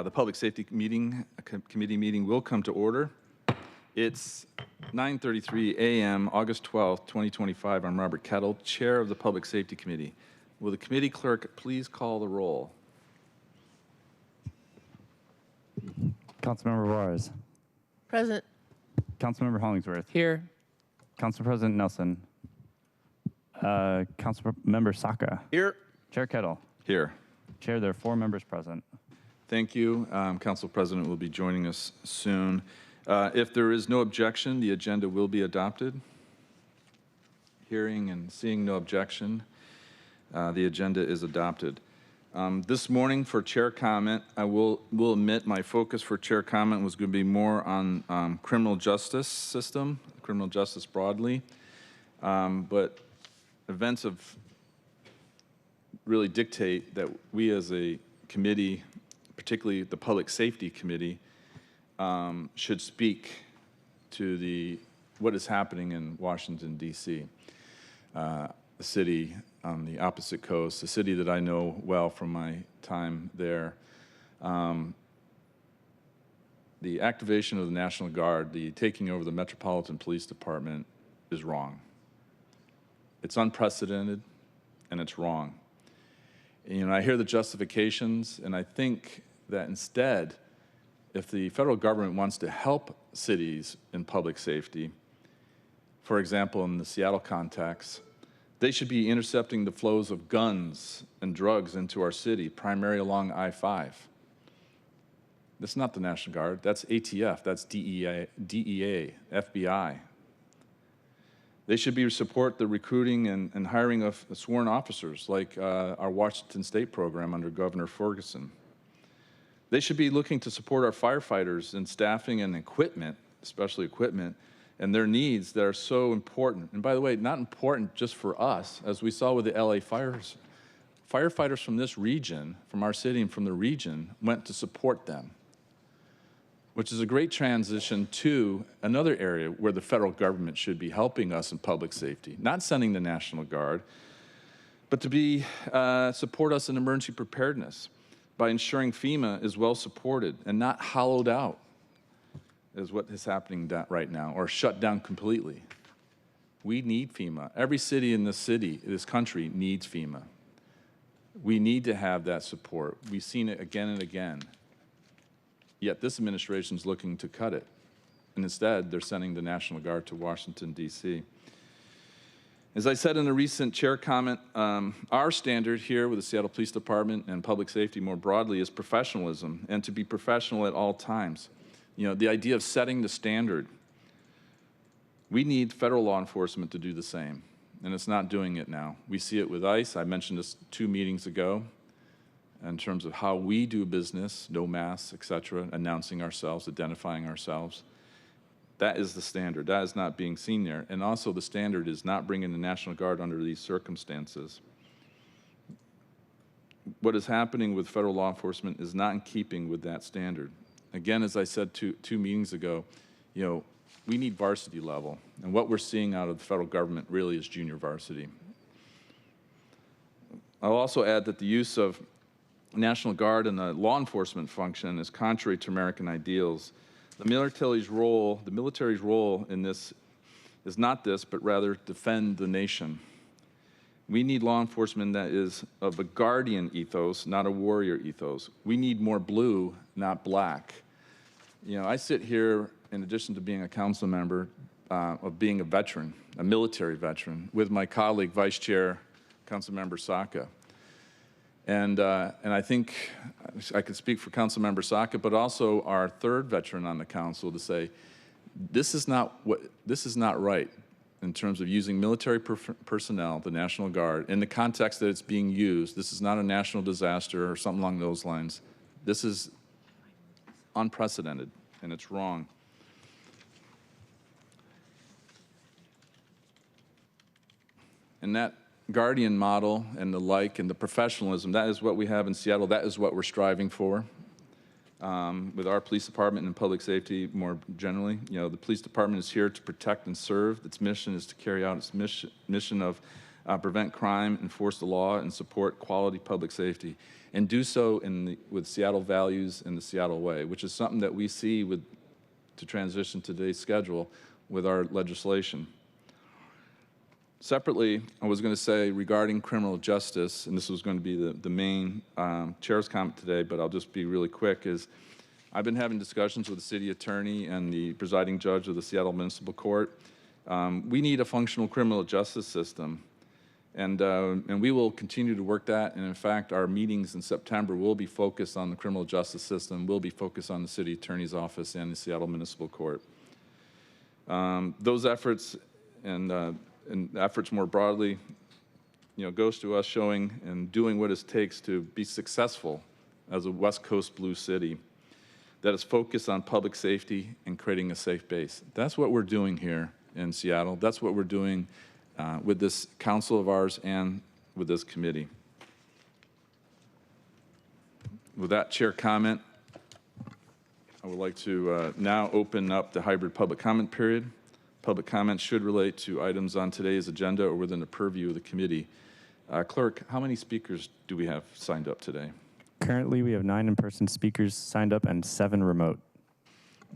The Public Safety Committee meeting will come to order. It's 9:33 a.m., August 12th, 2025. I'm Robert Kettle, Chair of the Public Safety Committee. Will the committee clerk please call the roll? Councilmember Juarez. Present. Councilmember Hollingsworth. Here. Council President Nelson. Councilmember Saka. Here. Chair Kettle. Here. Chair, there are 4 members present. Thank you. Council President will be joining us soon. If there is no objection, the agenda will be adopted. Hearing and seeing no objection, the agenda is adopted. This morning for chair comment, I will admit my focus for chair comment was going to be more on criminal justice system, criminal justice broadly, but events have really dictate that we as a committee, particularly the Public Safety Committee, should speak to what is happening in Washington, D.C., the city on the opposite coast, the city that I know well from my time there. The activation of the National Guard, the taking over the Metropolitan Police Department is wrong. It's unprecedented, and it's wrong. You know, I hear the justifications, and I think that instead, if the federal government wants to help cities in public safety, for example, in the Seattle context, they should be intercepting the flows of guns and drugs into our city, primarily along I-5. That's not the National Guard. That's ATF. That's DEA, FBI. They should be support the recruiting and hiring of sworn officers like our Washington State program under Governor Ferguson. They should be looking to support our firefighters in staffing and equipment, especially equipment, and their needs that are so important. And by the way, not important just for us, as we saw with the LA fires. Firefighters from this region, from our city and from the region, went to support them, which is a great transition to another area where the federal government should be helping us in public safety, not sending the National Guard, but to support us in emergency preparedness by ensuring FEMA is well supported and not hollowed out, is what is happening right now, or shut down completely. We need FEMA. Every city in this country needs FEMA. We need to have that support. We've seen it again and again. Yet this administration is looking to cut it. And instead, they're sending the National Guard to Washington, D.C. As I said in a recent chair comment, our standard here with the Seattle Police Department and public safety more broadly is professionalism, and to be professional at all times. You know, the idea of setting the standard. We need federal law enforcement to do the same, and it's not doing it now. We see it with ICE. I mentioned this 2 meetings ago in terms of how we do business, no masks, et cetera, announcing ourselves, identifying ourselves. That is the standard. That is not being seen there. And also the standard is not bringing the National Guard under these circumstances. What is happening with federal law enforcement is not in keeping with that standard. Again, as I said two meetings ago, you know, we need varsity level. And what we're seeing out of the federal government really is junior varsity. I'll also add that the use of National Guard in the law enforcement function is contrary to American ideals. The military's role in this is not this, but rather defend the nation. We need law enforcement that is of a guardian ethos, not a warrior ethos. We need more blue, not black. You know, I sit here, in addition to being a council member, of being a veteran, a military veteran, with my colleague, Vice Chair, Councilmember Saka. And I think I could speak for Councilmember Saka, but also our 3rd veteran on the council to say, this is not right in terms of using military personnel, the National Guard, in the context that it's being used. This is not a national disaster or something along those lines. This is unprecedented, and it's wrong. And that guardian model and the like and the professionalism, that is what we have in Seattle. That is what we're striving for with our police department and public safety more generally. You know, the police department is here to protect and serve. Its mission is to carry out its mission of prevent crime, enforce the law, and support quality public safety, and do so with Seattle values and the Seattle way, which is something that we see to transition to today's schedule with our legislation. Separately, I was going to say regarding criminal justice, and this was going to be the main chair's comment today, but I'll just be really quick, is I've been having discussions with the city attorney and the presiding judge of the Seattle Municipal Court. We need a functional criminal justice system, and we will continue to work that. And in fact, our meetings in September will be focused on the criminal justice system, will be focused on the city attorney's office and the Seattle Municipal Court. Those efforts and efforts more broadly, goes to us showing and doing what it takes to be successful as a West Coast blue city that is focused on public safety and creating a safe base. That's what we're doing here in Seattle. That's what we're doing with this council of ours and with this committee. With that chair comment, I would like to now open up the hybrid public comment period. Public comments should relate to items on today's agenda or within the purview of the committee. Clerk, how many speakers do we have signed up today? Currently, we have 9 in-person speakers signed up and 7 remote.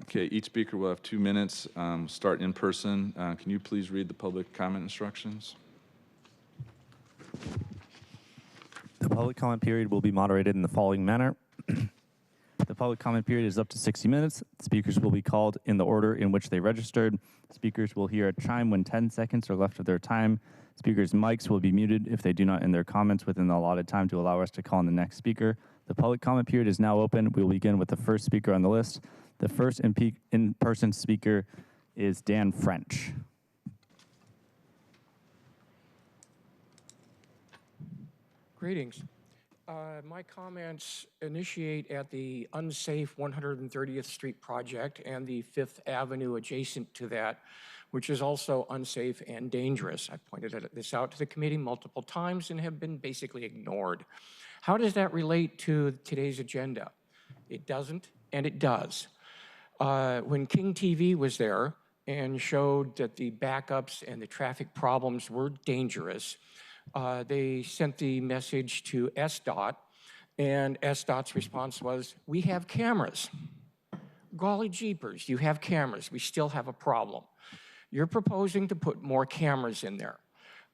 Okay, each speaker will have 2 minutes. Start in person. Can you please read the public comment instructions? The public comment period will be moderated in the following manner. The public comment period is up to 60 minutes. Speakers will be called in the order in which they registered. Speakers will hear a chime when 10 seconds are left of their time. Speakers' mics will be muted if they do not end their comments within the allotted time to allow us to call on the next speaker. The public comment period is now open. We will begin with the first speaker on the list. The first in-person speaker is Dan French. Greetings. My comments initiate at the unsafe 130th Street project and the 5th Avenue adjacent to that, which is also unsafe and dangerous. I've pointed this out to the committee multiple times and have been basically ignored. How does that relate to today's agenda? It doesn't, and it does. When King TV was there and showed that the backups and the traffic problems were dangerous, they sent the message to SDOT, and SDOT's response was, "We have cameras." Golly jeepers, you have cameras. We still have a problem. You're proposing to put more cameras in there.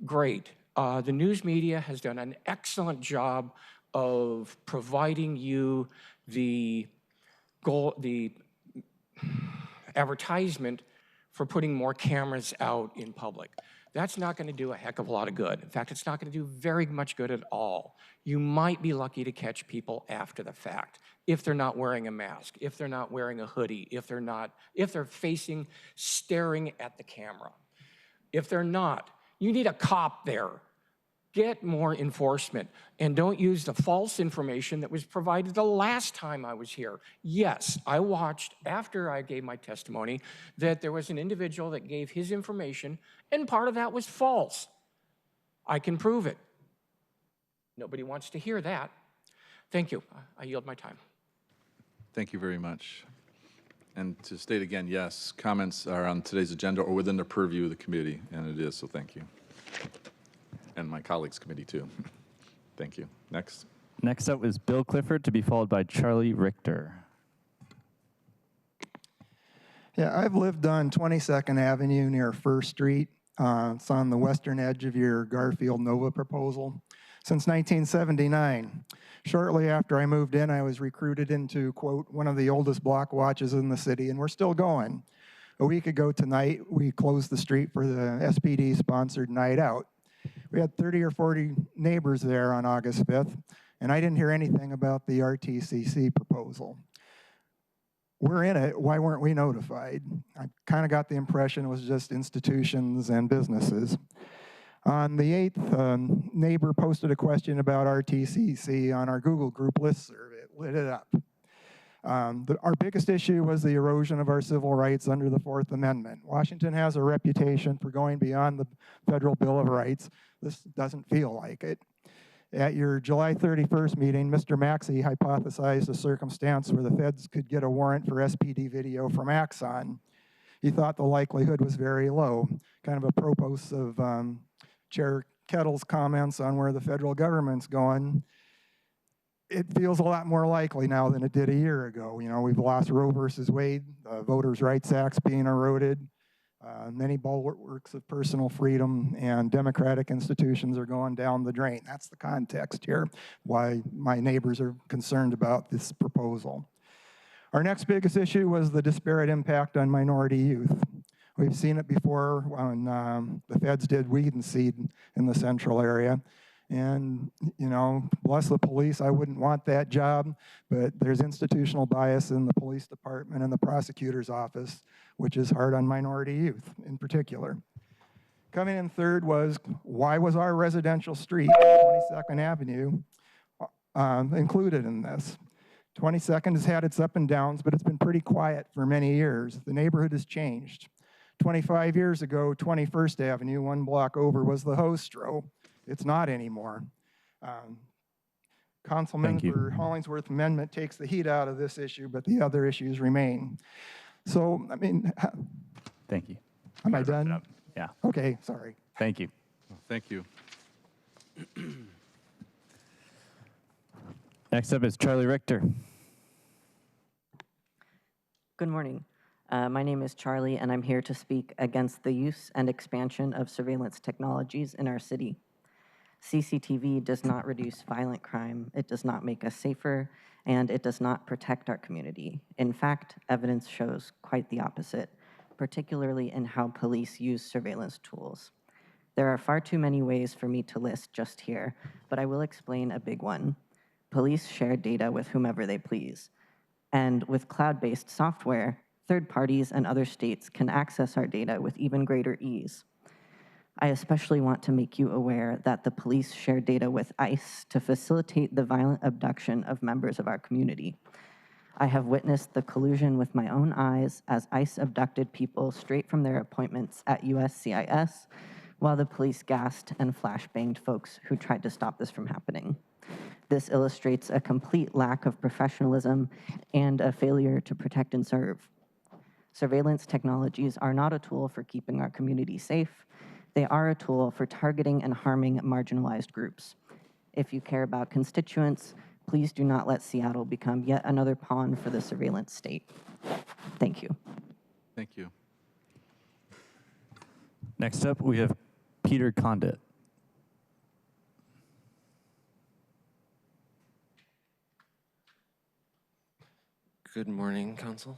Great. The news media has done an excellent job of providing you the advertisement for putting more cameras out in public. That's not going to do a heck of a lot of good. In fact, it's not going to do very much good at all. You might be lucky to catch people after the fact, if they're not wearing a mask, if they're not wearing a hoodie, if they're staring at the camera. If they're not, you need a cop there. Get more enforcement, and don't use the false information that was provided the last time I was here. Yes, I watched, after I gave my testimony, that there was an individual that gave his information, and part of that was false. I can prove it. Nobody wants to hear that. Thank you. I yield my time. Thank you very much. And to state again, yes, comments are on today's agenda or within the purview of the committee, and it is, so thank you. And my colleagues' committee, too. Thank you. Next. Next up is Bill Clifford, to be followed by Charlie Richter. Yeah, I've lived on 22nd Avenue near First Street. It's on the western edge of your Garfield Nova proposal since 1979. Shortly after I moved in, I was recruited into, quote, one of the oldest block watches in the city, and we're still going. A week ago tonight, we closed the street for the SPD-sponsored night out. We had 30 or 40 neighbors there on August 5th, and I didn't hear anything about the RTCC proposal. We're in it. Why weren't we notified? I kind of got the impression it was just institutions and businesses. On the 8th, a neighbor posted a question about RTCC on our Google group listserv. It lit it up. Our biggest issue was the erosion of our civil rights under the 4th Amendment. Washington has a reputation for going beyond the Federal Bill of Rights. This doesn't feel like it. At your July 31st meeting, Mr. Maxey hypothesized a circumstance where the feds could get a warrant for SPD video from Axon. He thought the likelihood was very low, kind of apropos of Chair Kettle's comments on where the federal government's going, it feels a lot more likely now than it did a year ago. You know, we've lost Roe versus Wade, the Voters' Rights Act's being eroded, many bulwarks of personal freedom and democratic institutions are going down the drain. That's the context here, why my neighbors are concerned about this proposal. Our next biggest issue was the disparate impact on minority youth. We've seen it before when the feds did weed and seed in the central area. And, you know, bless the police, I wouldn't want that job, but there's institutional bias in the police department and the prosecutor's office, which is hard on minority youth in particular. Coming in third was, why was our residential street, 22nd Avenue, included in this? 22nd has had its up and downs, but it's been pretty quiet for many years. The neighborhood has changed. 25 years ago, 21st Avenue, one block over, was the Hostro. It's not anymore. Councilman for Hollingsworth Amendment takes the heat out of this issue, but the other issues remain. So, I mean, Thank you. am I done? Yeah. Okay, sorry. Thank you. Thank you. Next up is Charlie Richter. Good morning. My name is Charlie, and I'm here to speak against the use and expansion of surveillance technologies in our city. CCTV does not reduce violent crime, it does not make us safer, and it does not protect our community. In fact, evidence shows quite the opposite, particularly in how police use surveillance tools. There are far too many ways for me to list just here, but I will explain a big one. Police share data with whomever they please. And with cloud-based software, third parties and other states can access our data with even greater ease. I especially want to make you aware that the police share data with ICE to facilitate the violent abduction of members of our community. I have witnessed the collusion with my own eyes as ICE abducted people straight from their appointments at USCIS, while the police gassed and flashbanged folks who tried to stop this from happening. This illustrates a complete lack of professionalism and a failure to protect and serve. Surveillance technologies are not a tool for keeping our community safe. They are a tool for targeting and harming marginalized groups. If you care about constituents, please do not let Seattle become yet another pawn for the surveillance state. Thank you. Thank you. Next up, we have Peter Condit. Good morning, Council.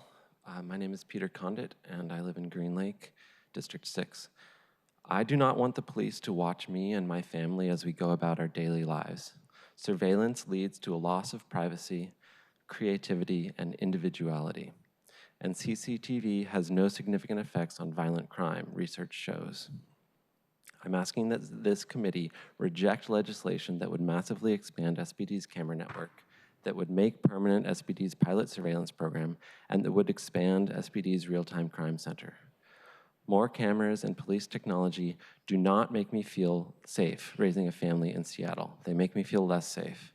My name is Peter Condit, and I live in Green Lake, District 6. I do not want the police to watch me and my family as we go about our daily lives. Surveillance leads to a loss of privacy, creativity, and individuality. And CCTV has no significant effects on violent crime, research shows. I'm asking that this committee reject legislation that would massively expand SPD's camera network, that would make permanent SPD's pilot surveillance program, and that would expand SPD's real-time crime center. More cameras and police technology do not make me feel safe raising a family in Seattle. They make me feel less safe.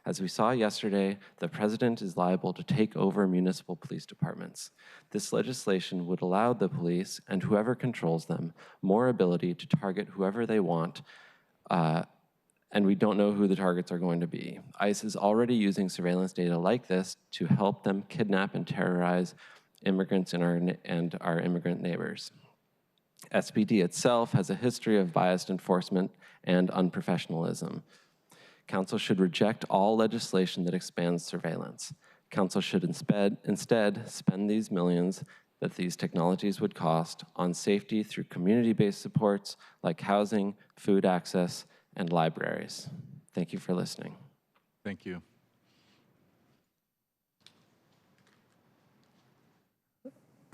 As we saw yesterday, the president is liable to take over municipal police departments. This legislation would allow the police and whoever controls them more ability to target whoever they want, and we don't know who the targets are going to be. ICE is already using surveillance data like this to help them kidnap and terrorize immigrants and our immigrant neighbors. SPD itself has a history of biased enforcement and unprofessionalism. Council should reject all legislation that expands surveillance. Council should instead spend these millions that these technologies would cost on safety through community-based supports like housing, food access, and libraries. Thank you for listening. Thank you.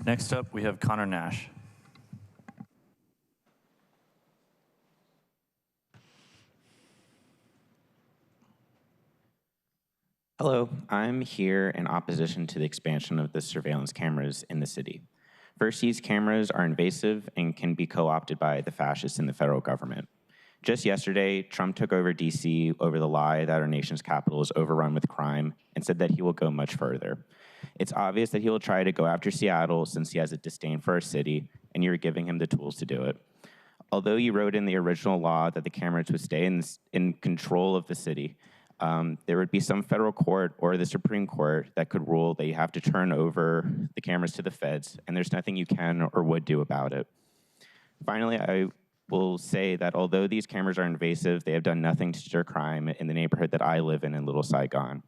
Next up, we have Connor Nash. Hello, I'm here in opposition to the expansion of the surveillance cameras in the city. First, these cameras are invasive and can be co-opted by the fascists in the federal government. Just yesterday, Trump took over DC over the lie that our nation's capital is overrun with crime and said that he will go much further. It's obvious that he will try to go after Seattle since he has a disdain for our city, and you're giving him the tools to do it. Although you wrote in the original law that the cameras would stay in control of the city, there would be some federal court or the Supreme Court that could rule that you have to turn over the cameras to the feds, and there's nothing you can or would do about it. Finally, I will say that although these cameras are invasive, they have done nothing to deter crime in the neighborhood that I live in Little Saigon.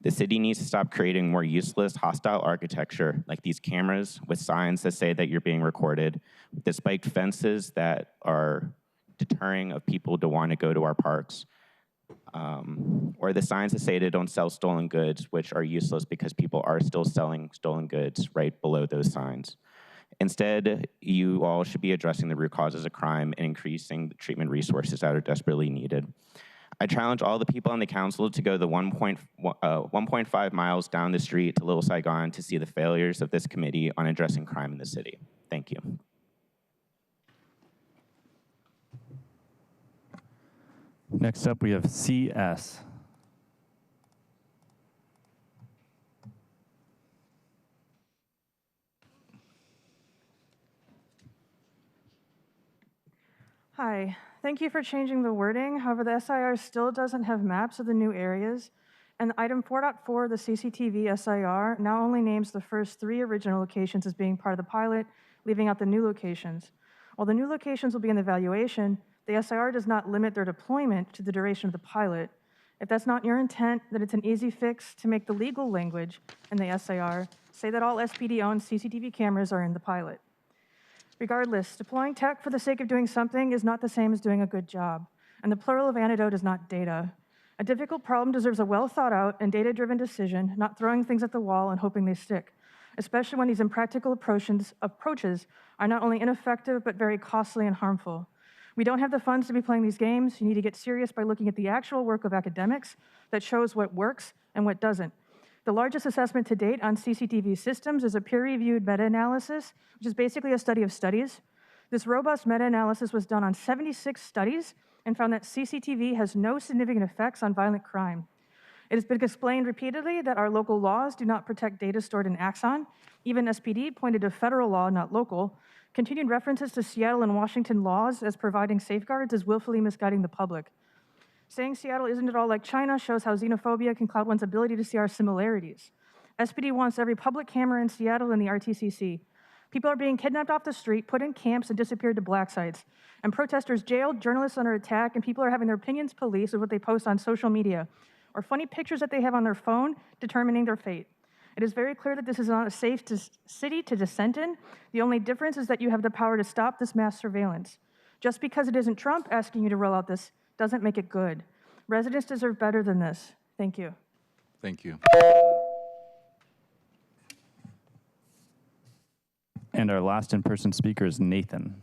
The city needs to stop creating more useless, hostile architecture like these cameras with signs that say that you're being recorded, the spiked fences that are deterring of people to want to go to our parks, or the signs that say they don't sell stolen goods, which are useless because people are still selling stolen goods right below those signs. Instead, you all should be addressing the root causes of crime and increasing the treatment resources that are desperately needed. I challenge all the people on the council to go the 1.5 miles down the street to Little Saigon to see the failures of this committee on addressing crime in the city. Thank you. Next up, we have CS. Hi, thank you for changing the wording. However, the SIR still doesn't have maps of the new areas. And item 4.4, the CCTV SIR, now only names the first 3 original locations as being part of the pilot, leaving out the new locations. While the new locations will be in the evaluation, the SIR does not limit their deployment to the duration of the pilot. If that's not your intent, then it's an easy fix to make the legal language in the SIR say that all SPD-owned CCTV cameras are in the pilot. Regardless, deploying tech for the sake of doing something is not the same as doing a good job, and the plural of antidote is not data. A difficult problem deserves a well-thought-out and data-driven decision, not throwing things at the wall and hoping they stick, especially when these impractical approaches are not only ineffective, but very costly and harmful. We don't have the funds to be playing these games. You need to get serious by looking at the actual work of academics that shows what works and what doesn't. The largest assessment to date on CCTV systems is a peer-reviewed meta-analysis, which is basically a study of studies. This robust meta-analysis was done on 76 studies and found that CCTV has no significant effects on violent crime. It has been explained repeatedly that our local laws do not protect data stored in Axon. Even SPD pointed to federal law, not local. Continued references to Seattle and Washington laws as providing safeguards is willfully misguiding the public. Saying Seattle isn't at all like China shows how xenophobia can cloud one's ability to see our similarities. SPD wants every public camera in Seattle and the RTCC. People are being kidnapped off the street, put in camps, and disappeared to black sites. And protesters jailed, journalists under attack, and people are having their opinions policed with what they post on social media, or funny pictures that they have on their phone determining their fate. It is very clear that this is not a safe city to dissent in. The only difference is that you have the power to stop this mass surveillance. Just because it isn't Trump asking you to roll out this doesn't make it good. Residents deserve better than this. Thank you. Thank you. And our last in-person speaker is Nathan.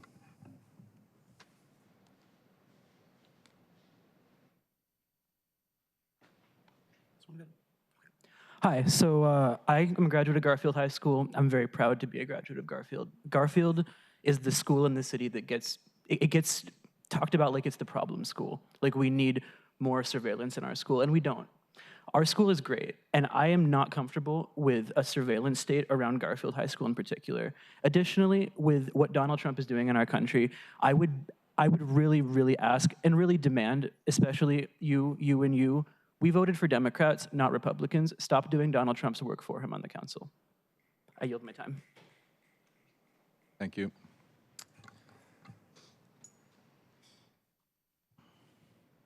Hi, so I am a graduate of Garfield High School. I'm very proud to be a graduate of Garfield. Garfield is the school in the city that gets talked about like it's the problem school. Like we need more surveillance in our school, and we don't. Our school is great, and I am not comfortable with a surveillance state around Garfield High School in particular. Additionally, with what Donald Trump is doing in our country, I would really, really ask and really demand, especially you, we voted for Democrats, not Republicans. Stop doing Donald Trump's work for him on the council. I yield my time. Thank you.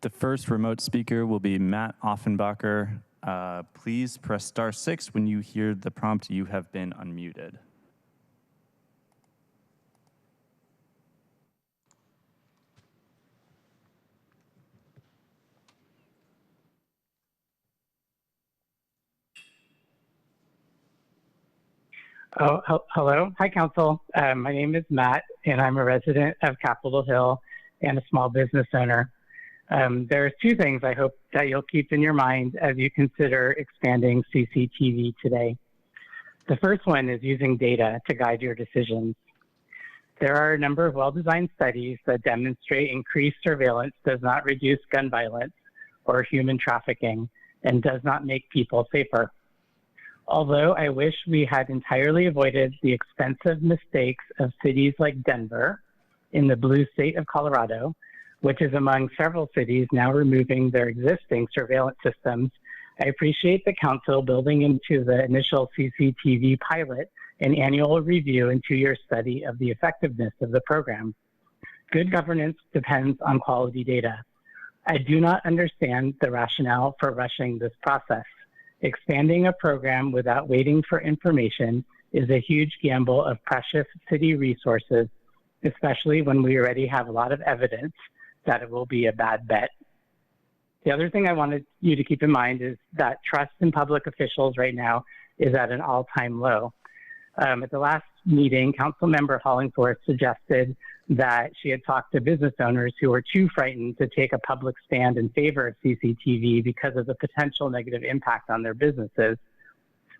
The first remote speaker will be Matt Offenbacher. Please press *6 when you hear the prompt, you have been unmuted. Oh, hello. Hi, Council. My name is Matt, and I'm a resident of Capitol Hill and a small business owner. There are 2 things I hope that you'll keep in your mind as you consider expanding CCTV today. The first one is using data to guide your decisions. There are a number of well-designed studies that demonstrate increased surveillance does not reduce gun violence or human trafficking and does not make people safer. Although I wish we had entirely avoided the expensive mistakes of cities like Denver, in the blue state of Colorado, which is among several cities now removing their existing surveillance systems, I appreciate the council building into the initial CCTV pilot an annual review and 2-year study of the effectiveness of the program. Good governance depends on quality data. I do not understand the rationale for rushing this process. Expanding a program without waiting for information is a huge gamble of precious city resources, especially when we already have a lot of evidence that it will be a bad bet. The other thing I wanted you to keep in mind is that trust in public officials right now is at an all-time low. At the last meeting, Councilmember Hollingforth suggested that she had talked to business owners who were too frightened to take a public stand in favor of CCTV because of the potential negative impact on their businesses.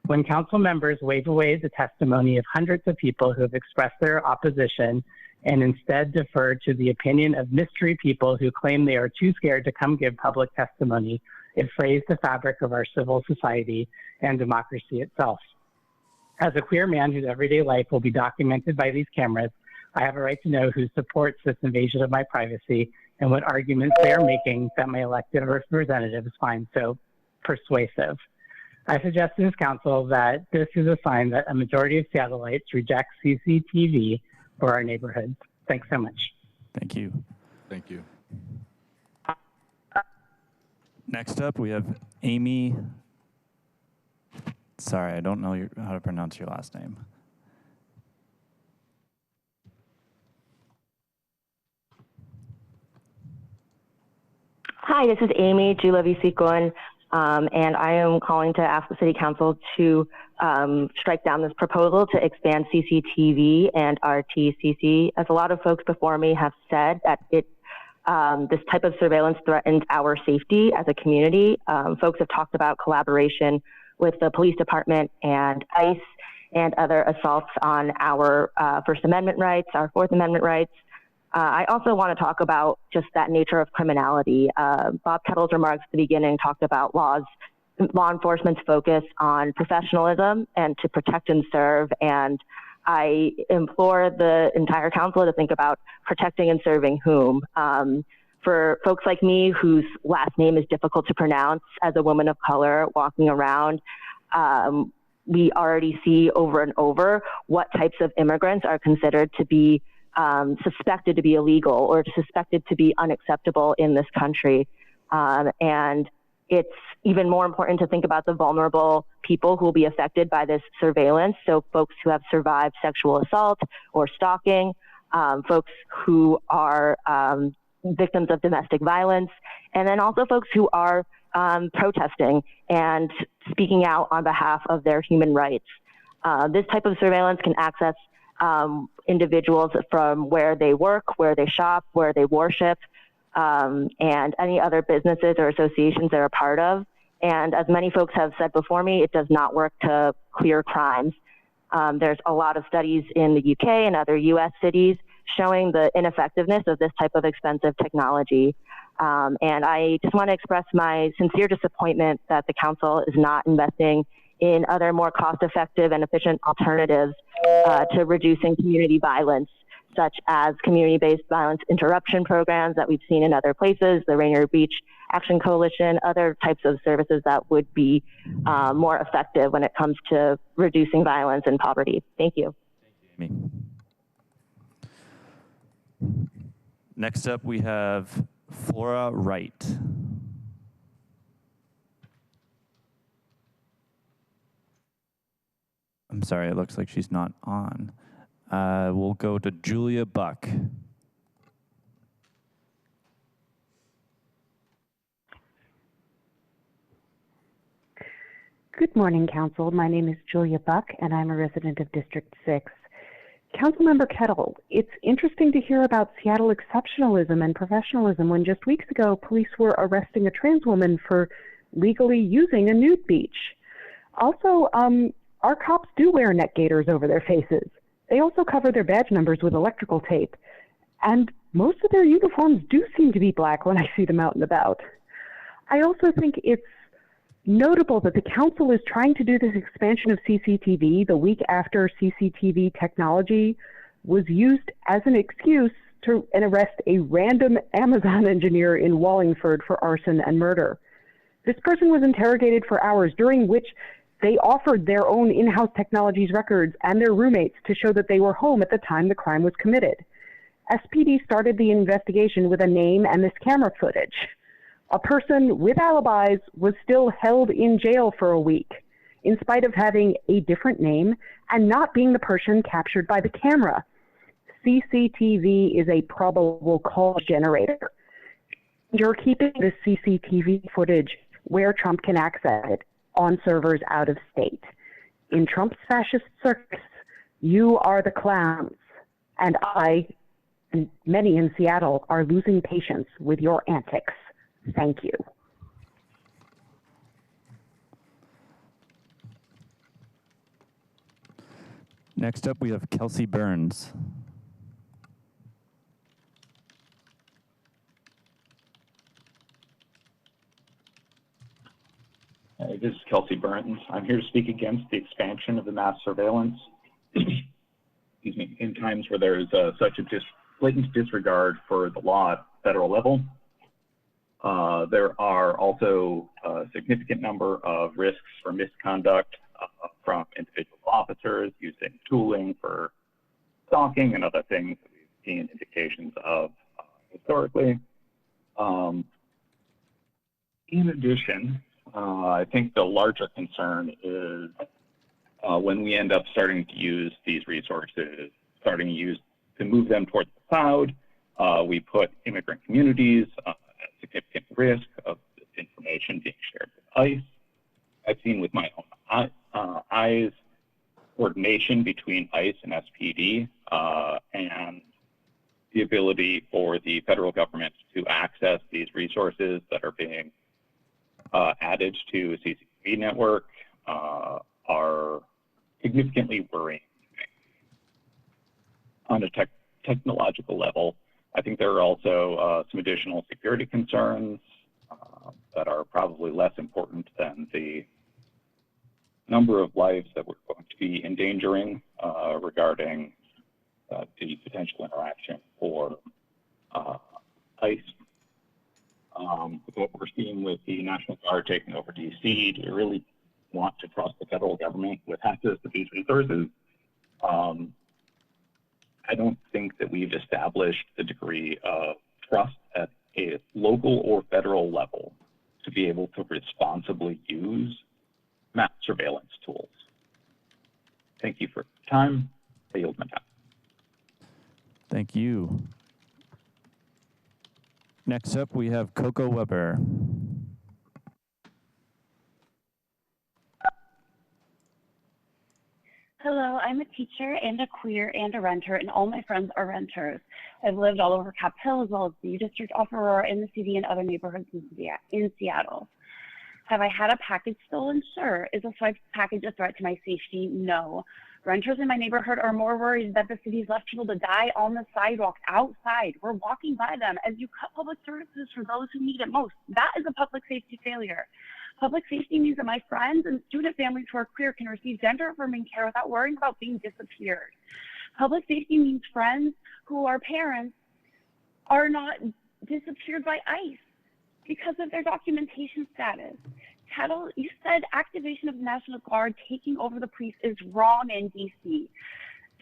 When council members wave away the testimony of hundreds of people who have expressed their opposition and instead defer to the opinion of mystery people who claim they are too scared to come give public testimony, it frays the fabric of our civil society and democracy itself. As a queer man whose everyday life will be documented by these cameras, I have a right to know who supports this invasion of my privacy and what arguments they are making that my elected representatives find so persuasive. I suggest to this council that this is a sign that a majority of Seattleites reject CCTV for our neighborhoods. Thanks so much. Thank you. Thank you. Next up, we have Amy. Sorry, I don't know how to pronounce your last name. Hi, this is Amy Gilavisikon, and I am calling to ask the City Council to strike down this proposal to expand CCTV and RTCC. As a lot of folks before me have said, that this type of surveillance threatens our safety as a community. Folks have talked about collaboration with the police department and ICE and other assaults on our First Amendment rights, our Fourth Amendment rights. I also want to talk about just that nature of criminality. Bob Kettle's remarks at the beginning talked about law enforcement's focus on professionalism and to protect and serve. And I implore the entire council to think about protecting and serving whom. For folks like me whose last name is difficult to pronounce as a woman of color walking around, we already see over and over what types of immigrants are considered to be suspected to be illegal or suspected to be unacceptable in this country. And it's even more important to think about the vulnerable people who will be affected by this surveillance. So folks who have survived sexual assault or stalking, folks who are victims of domestic violence, and then also folks who are protesting and speaking out on behalf of their human rights. This type of surveillance can access individuals from where they work, where they shop, where they worship, and any other businesses or associations they're a part of. And as many folks have said before me, it does not work to clear crimes. There's a lot of studies in the UK and other US cities showing the ineffectiveness of this type of expensive technology. And I just want to express my sincere disappointment that the council is not investing in other more cost-effective and efficient alternatives to reducing community violence, such as community-based violence interruption programs that we've seen in other places, the Rainier Beach Action Coalition, other types of services that would be more effective when it comes to reducing violence and poverty. Thank you. Thank you, Amy. Next up, we have Flora Wright. I'm sorry, it looks like she's not on. We'll go to Julia Buck. Good morning, Council. My name is Julia Buck, and I'm a resident of District 6. Councilmember Kettle, it's interesting to hear about Seattle exceptionalism and professionalism when just weeks ago, police were arresting a trans woman for legally using a nude beach. Also, our cops do wear neck gaiters over their faces. They also cover their badge numbers with electrical tape. And most of their uniforms do seem to be black when I see them out and about. I also think it's notable that the council is trying to do this expansion of CCTV the week after CCTV technology was used as an excuse and arrest a random Amazon engineer in Wallingford for arson and murder. This person was interrogated for hours, during which they offered their own in-house technologies records and their roommates to show that they were home at the time the crime was committed. SPD started the investigation with a name and this camera footage. A person with alibis was still held in jail for a week, in spite of having a different name and not being the person captured by the camera. CCTV is a probable cause generator. You're keeping the CCTV footage where Trump can access it on servers out of state. In Trump's fascist circus, you are the clowns, and I, and many in Seattle, are losing patience with your antics. Thank you. Next up, we have Kelsey Burns. Hey, this is Kelsey Burns. I'm here to speak against the expansion of the mass surveillance. Excuse me, in times where there is such a blatant disregard for the law at federal level. There are also a significant number of risks for misconduct from individual officers using tooling for stalking and other things that we've seen indications of historically. In addition, I think the larger concern is when we end up starting to use these resources, to move them towards the cloud, we put immigrant communities at significant risk of this information being shared with ICE. I've seen with my own eyes coordination between ICE and SPD and the ability for the federal government to access these resources that are being added to a CCTV network are significantly worrying to me. On a technological level, I think there are also some additional security concerns that are probably less important than the number of lives that we're going to be endangering regarding the potential interaction for ICE. With what we're seeing with the National Guard taking over DC, do you really want to trust the federal government with access to these resources? I don't think that we've established the degree of trust at a local or federal level to be able to responsibly use mass surveillance tools. Thank you for your time. I yield my time. Thank you. Next up, we have Coco Weber. Hello, I'm a teacher and a queer and a renter, and all my friends are renters. I've lived all over Cap Hill as well as the U District, off Aurora, in the city, and other neighborhoods in Seattle. Have I had a package stolen? Sure. Is a swiped package a threat to my safety? No. Renters in my neighborhood are more worried that the city's left people to die on the sidewalk outside. We're walking by them as you cut public services for those who need it most. That is a public safety failure. Public safety means that my friends and student families who are queer can receive gender-affirming care without worrying about being disappeared. Public safety means friends who are parents are not disappeared by ICE because of their documentation status. Kettle, you said activation of the National Guard taking over the police is wrong in DC.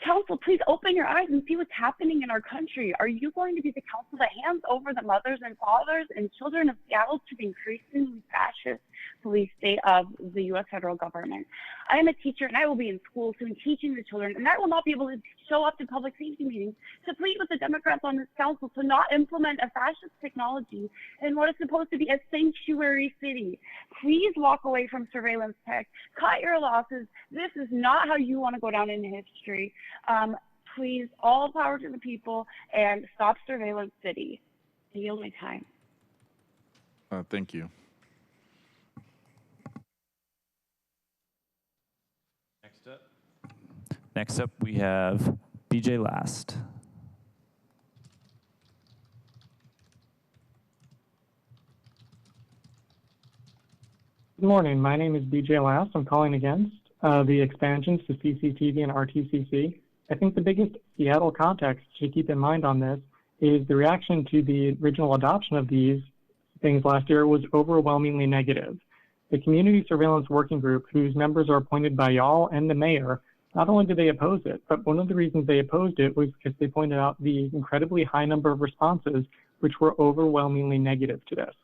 Council, please open your eyes and see what's happening in our country. Are you going to be the council that hands over the mothers and fathers and children of Seattle to the increasingly fascist police state of the U.S. federal government? I am a teacher and I will be in school soon teaching the children, and I will not be able to show up to public safety meetings to plead with the Democrats on this council to not implement a fascist technology in what is supposed to be a sanctuary city. Please walk away from surveillance tech. Cut your losses. This is not how you want to go down in history. Please, all power to the people, and stop surveillance city. I yield my time. Thank you. Next up, we have BJ Last. Good morning. My name is BJ Last. I'm calling against the expansions to CCTV and RTCC. I think the biggest Seattle context to keep in mind on this is the reaction to the original adoption of these things last year was overwhelmingly negative. The Community Surveillance Working Group, whose members are appointed by y'all and the mayor, not only did they oppose it, but one of the reasons they opposed it was because they pointed out the incredibly high number of responses which were overwhelmingly negative to this.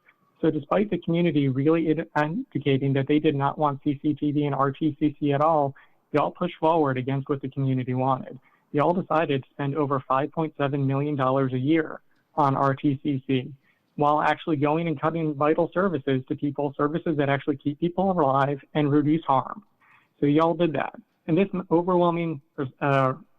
So despite the community really indicating that they did not want CCTV and RTCC at all, y'all pushed forward against what the community wanted. Y'all decided to spend over $5.7 million a year on RTCC, while actually going and cutting vital services to people, services that actually keep people alive and reduce harm. So y'all did that. And this overwhelming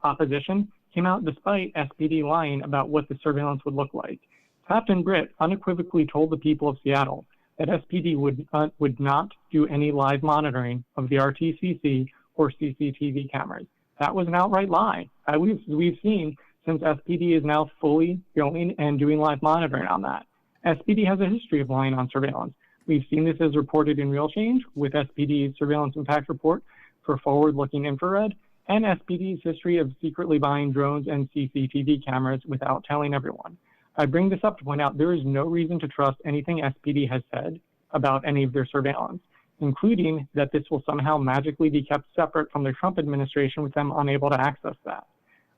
opposition came out despite SPD lying about what the surveillance would look like. Captain Britt unequivocally told the people of Seattle that SPD would not do any live monitoring of the RTCC or CCTV cameras. That was an outright lie. We've seen since SPD is now fully going and doing live monitoring on that. SPD has a history of lying on surveillance. We've seen this as reported in Real Change with SPD's Surveillance Impact Report for forward-looking infrared, and SPD's history of secretly buying drones and CCTV cameras without telling everyone. I bring this up to point out there is no reason to trust anything SPD has said about any of their surveillance, including that this will somehow magically be kept separate from the Trump administration with them unable to access that.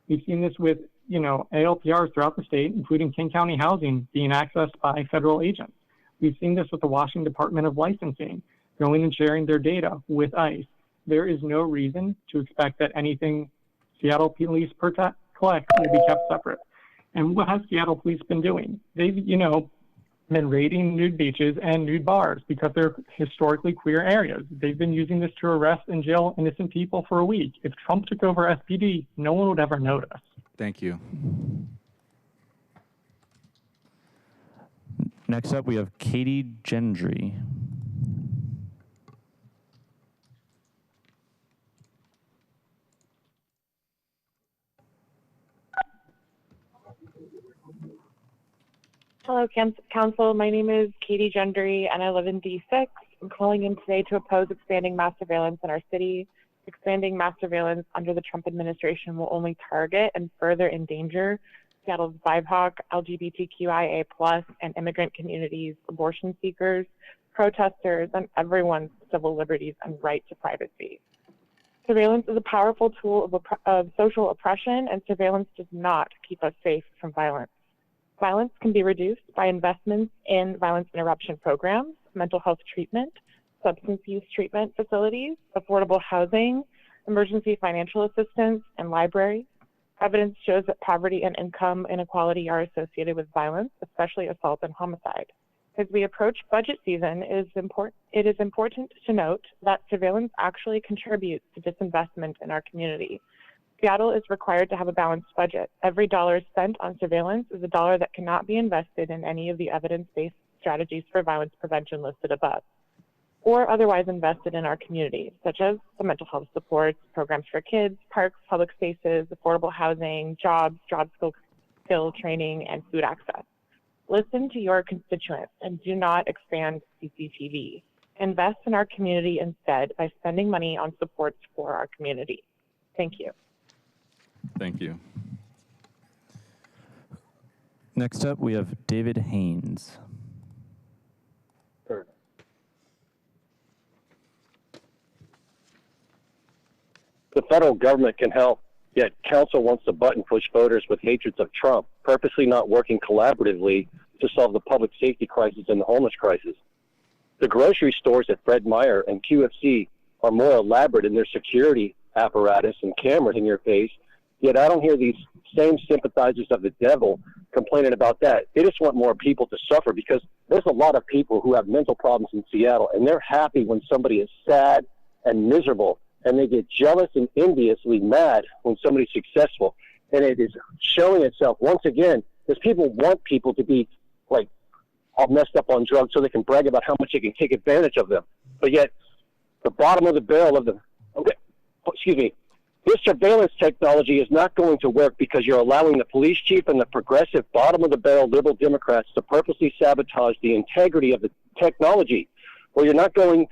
We've seen this with, ALPRs throughout the state, including King County Housing being accessed by federal agents. We've seen this with the Washington Department of Licensing going and sharing their data with ICE. There is no reason to expect that anything Seattle Police collect will be kept separate. And what has Seattle Police been doing? They've, been raiding nude beaches and nude bars because they're historically queer areas. They've been using this to arrest and jail innocent people for a week. If Trump took over SPD, no one would ever notice. Thank you. Next up, we have Katie Gendry. Hello, Council. My name is Katie Gendry, and I live in D6. I'm calling in today to oppose expanding mass surveillance in our city. Expanding mass surveillance under the Trump administration will only target and further endanger Seattle's BIPOC, LGBTQIA+, and immigrant communities, abortion seekers, protesters, and everyone's civil liberties and right to privacy. Surveillance is a powerful tool of social oppression, and surveillance does not keep us safe from violence. Violence can be reduced by investments in violence interruption programs, mental health treatment, substance use treatment facilities, affordable housing, emergency financial assistance, and libraries. Evidence shows that poverty and income inequality are associated with violence, especially assault and homicide. As we approach budget season, it is important to note that surveillance actually contributes to disinvestment in our community. Seattle is required to have a balanced budget. Every dollar spent on surveillance is a dollar that cannot be invested in any of the evidence-based strategies for violence prevention listed above, or otherwise invested in our community, such as the mental health supports, programs for kids, parks, public spaces, affordable housing, jobs, job skill training, and food access. Listen to your constituents and do not expand CCTV. Invest in our community instead by spending money on supports for our community. Thank you. Thank you. Next up, we have David Haynes. The federal government can help, yet council wants to button push voters with hatreds of Trump, purposely not working collaboratively to solve the public safety crisis and the homeless crisis. The grocery stores at Fred Meyer and QFC are more elaborate in their security apparatus and cameras in your face, yet I don't hear these same sympathizers of the devil complaining about that. They just want more people to suffer, because there's a lot of people who have mental problems in Seattle, and they're happy when somebody is sad and miserable, and they get jealous and enviously mad when somebody's successful. And it is showing itself once again, because people want people to be like all messed up on drugs so they can brag about how much they can take advantage of them. But yet the bottom of the barrel of the, this surveillance technology is not going to work because you're allowing the police chief and the progressive bottom-of-the-barrel liberal Democrats to purposely sabotage the integrity of the technology. Or you're not going,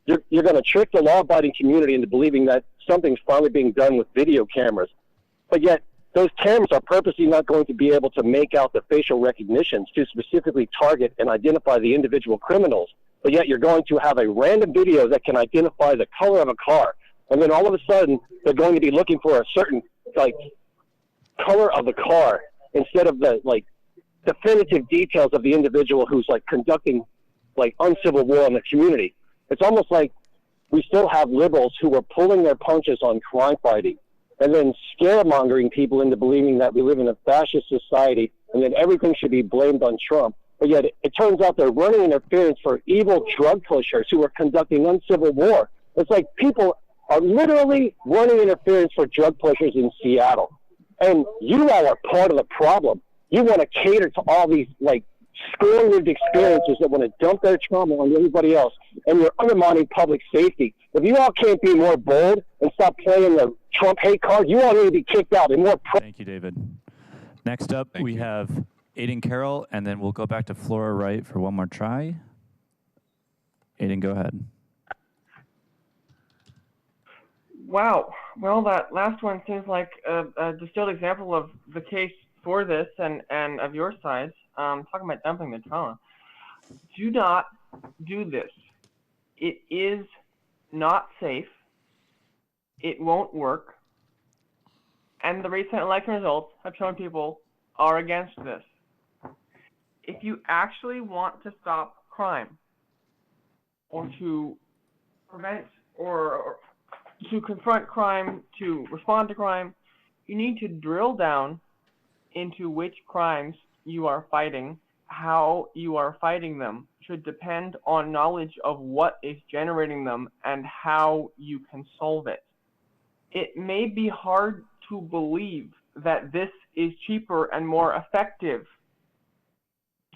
you're going to trick the law-abiding community into believing that something's finally being done with video cameras. But yet those cameras are purposely not going to be able to make out the facial recognitions to specifically target and identify the individual criminals. But yet you're going to have a random video that can identify the color of a car. And then all of a sudden, they're going to be looking for a certain, like, color of the car instead of the, like, definitive details of the individual who's, like, conducting, like, uncivil war in the community. It's almost like we still have liberals who are pulling their punches on crime fighting and then scaremongering people into believing that we live in a fascist society and that everything should be blamed on Trump. But yet it turns out they're running interference for evil drug pushers who are conducting uncivil war. It's like people are literally running interference for drug pushers in Seattle. And you all are part of the problem. You want to cater to all these, like, scorn-lived experiences that want to dump their trauma on everybody else, and you're undermining public safety. If you all can't be more bold and stop playing the Trump hate card, you all need to be kicked out. And more. Thank you, David. Next up, we have Aiden Carroll, and then we'll go back to Flora Wright for one more try. Aiden, go ahead. Wow. Well, that last one seems like a distilled example of the case for this and of your side. Talking about dumping the trauma. Do not do this. It is not safe. It won't work. And the recent election results have shown people are against this. If you actually want to stop crime or to prevent or to confront crime, to respond to crime, you need to drill down into which crimes you are fighting. How you are fighting them should depend on knowledge of what is generating them and how you can solve it. It may be hard to believe that this is cheaper and more effective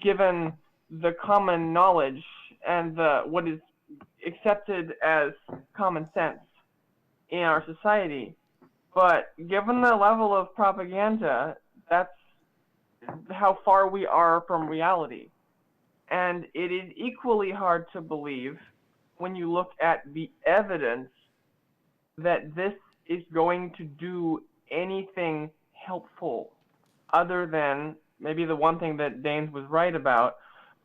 given the common knowledge and what is accepted as common sense in our society. But given the level of propaganda, that's how far we are from reality. And it is equally hard to believe when you look at the evidence that this is going to do anything helpful other than maybe the one thing that Daines was right about,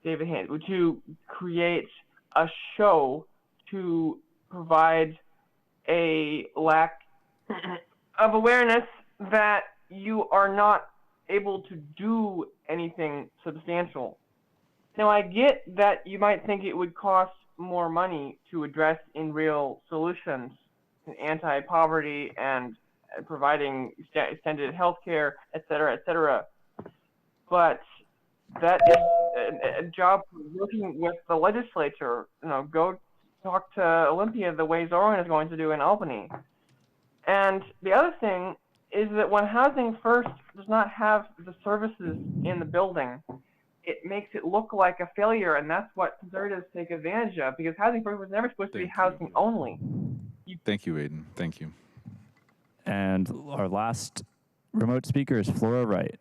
David Haynes, to create a show to provide a lack of awareness that you are not able to do anything substantial. Now, I get that you might think it would cost more money to address in real solutions, anti-poverty and providing extended health care, et cetera, but that is a job working with the legislature. Go talk to Olympia the way Zoran is going to do in Albany. And the other thing is that when Housing First does not have the services in the building, it makes it look like a failure, and that's what conservatives take advantage of, because Housing First was never supposed to be housing only. Thank you, Aiden. Thank you. And our last remote speaker is Flora Wright.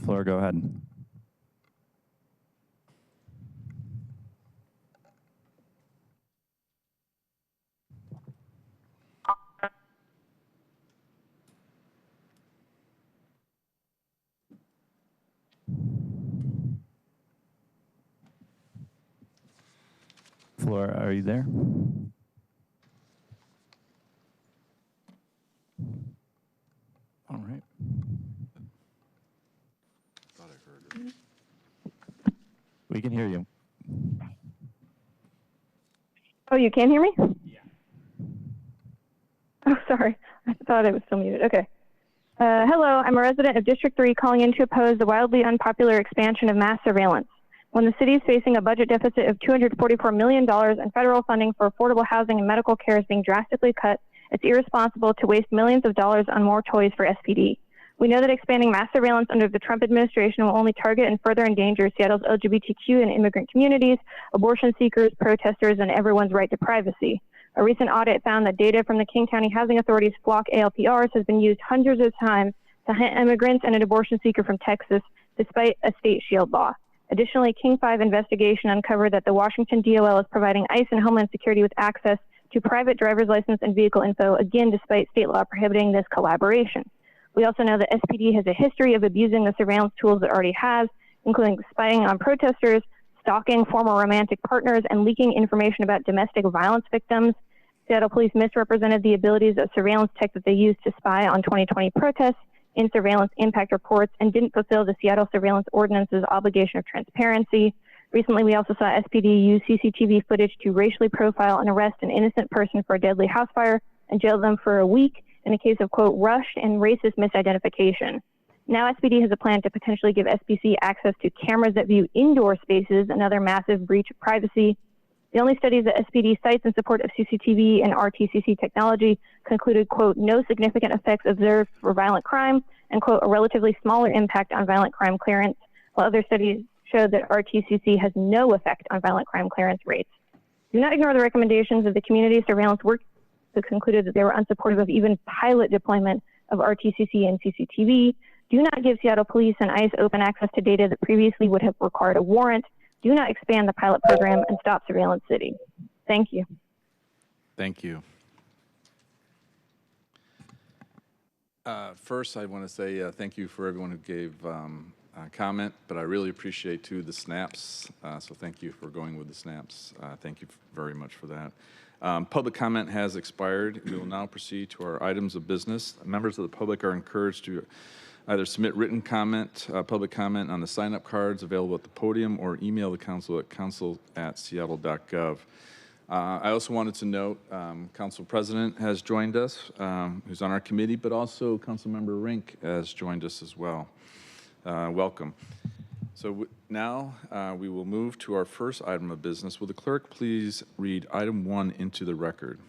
Flora, go ahead. Flora, are you there? All right. Thought I heard it. We can hear you. Oh, you can hear me? Yeah. Oh, sorry. I thought I was still muted. Okay. Hello, I'm a resident of District 3 calling in to oppose the wildly unpopular expansion of mass surveillance. When the city is facing a budget deficit of $244 million and federal funding for affordable housing and medical care is being drastically cut, it's irresponsible to waste millions of dollars on more toys for SPD. We know that expanding mass surveillance under the Trump administration will only target and further endanger Seattle's LGBTQ and immigrant communities, abortion seekers, protesters, and everyone's right to privacy. A recent audit found that data from the King County Housing Authority's Flock ALPRs has been used hundreds of times to hunt immigrants and an abortion seeker from Texas despite a state shield law. Additionally, King 5 investigation uncovered that the Washington DOL is providing ICE and Homeland Security with access to private driver's license and vehicle info, again, despite state law prohibiting this collaboration. We also know that SPD has a history of abusing the surveillance tools it already has, including spying on protesters, stalking former romantic partners, and leaking information about domestic violence victims. Seattle police misrepresented the abilities of surveillance tech that they used to spy on 2020 protests in surveillance impact reports and didn't fulfill the Seattle Surveillance Ordinance's obligation of transparency. Recently, we also saw SPD use CCTV footage to racially profile and arrest an innocent person for a deadly house fire and jail them for a week in a case of, quote, rushed and racist misidentification. Now SPD has a plan to potentially give SBC access to cameras that view indoor spaces, another massive breach of privacy. The only studies that SPD cites in support of CCTV and RTCC technology concluded, quote, no significant effects observed for violent crime and, quote, a relatively smaller impact on violent crime clearance, while other studies showed that RTCC has no effect on violent crime clearance rates. Do not ignore the recommendations of the community surveillance work that concluded that they were unsupportive of even pilot deployment of RTCC and CCTV. Do not give Seattle Police and ICE open access to data that previously would have required a warrant. Do not expand the pilot program and stop Surveillance City. Thank you. Thank you. First, I want to say thank you for everyone who gave comment, but I really appreciate, too, the snaps. So thank you for going with the snaps. Thank you very much for that. Public comment has expired. We will now proceed to our items of business. Members of the public are encouraged to either submit written comment, public comment on the sign-up cards available at the podium, or email the council at council@seattle.gov. I also wanted to note Council President has joined us, who's on our committee, but also Councilmember Rink has joined us as well. Welcome. So now we will move to our first item of business. Will the clerk please read item 1 into the record?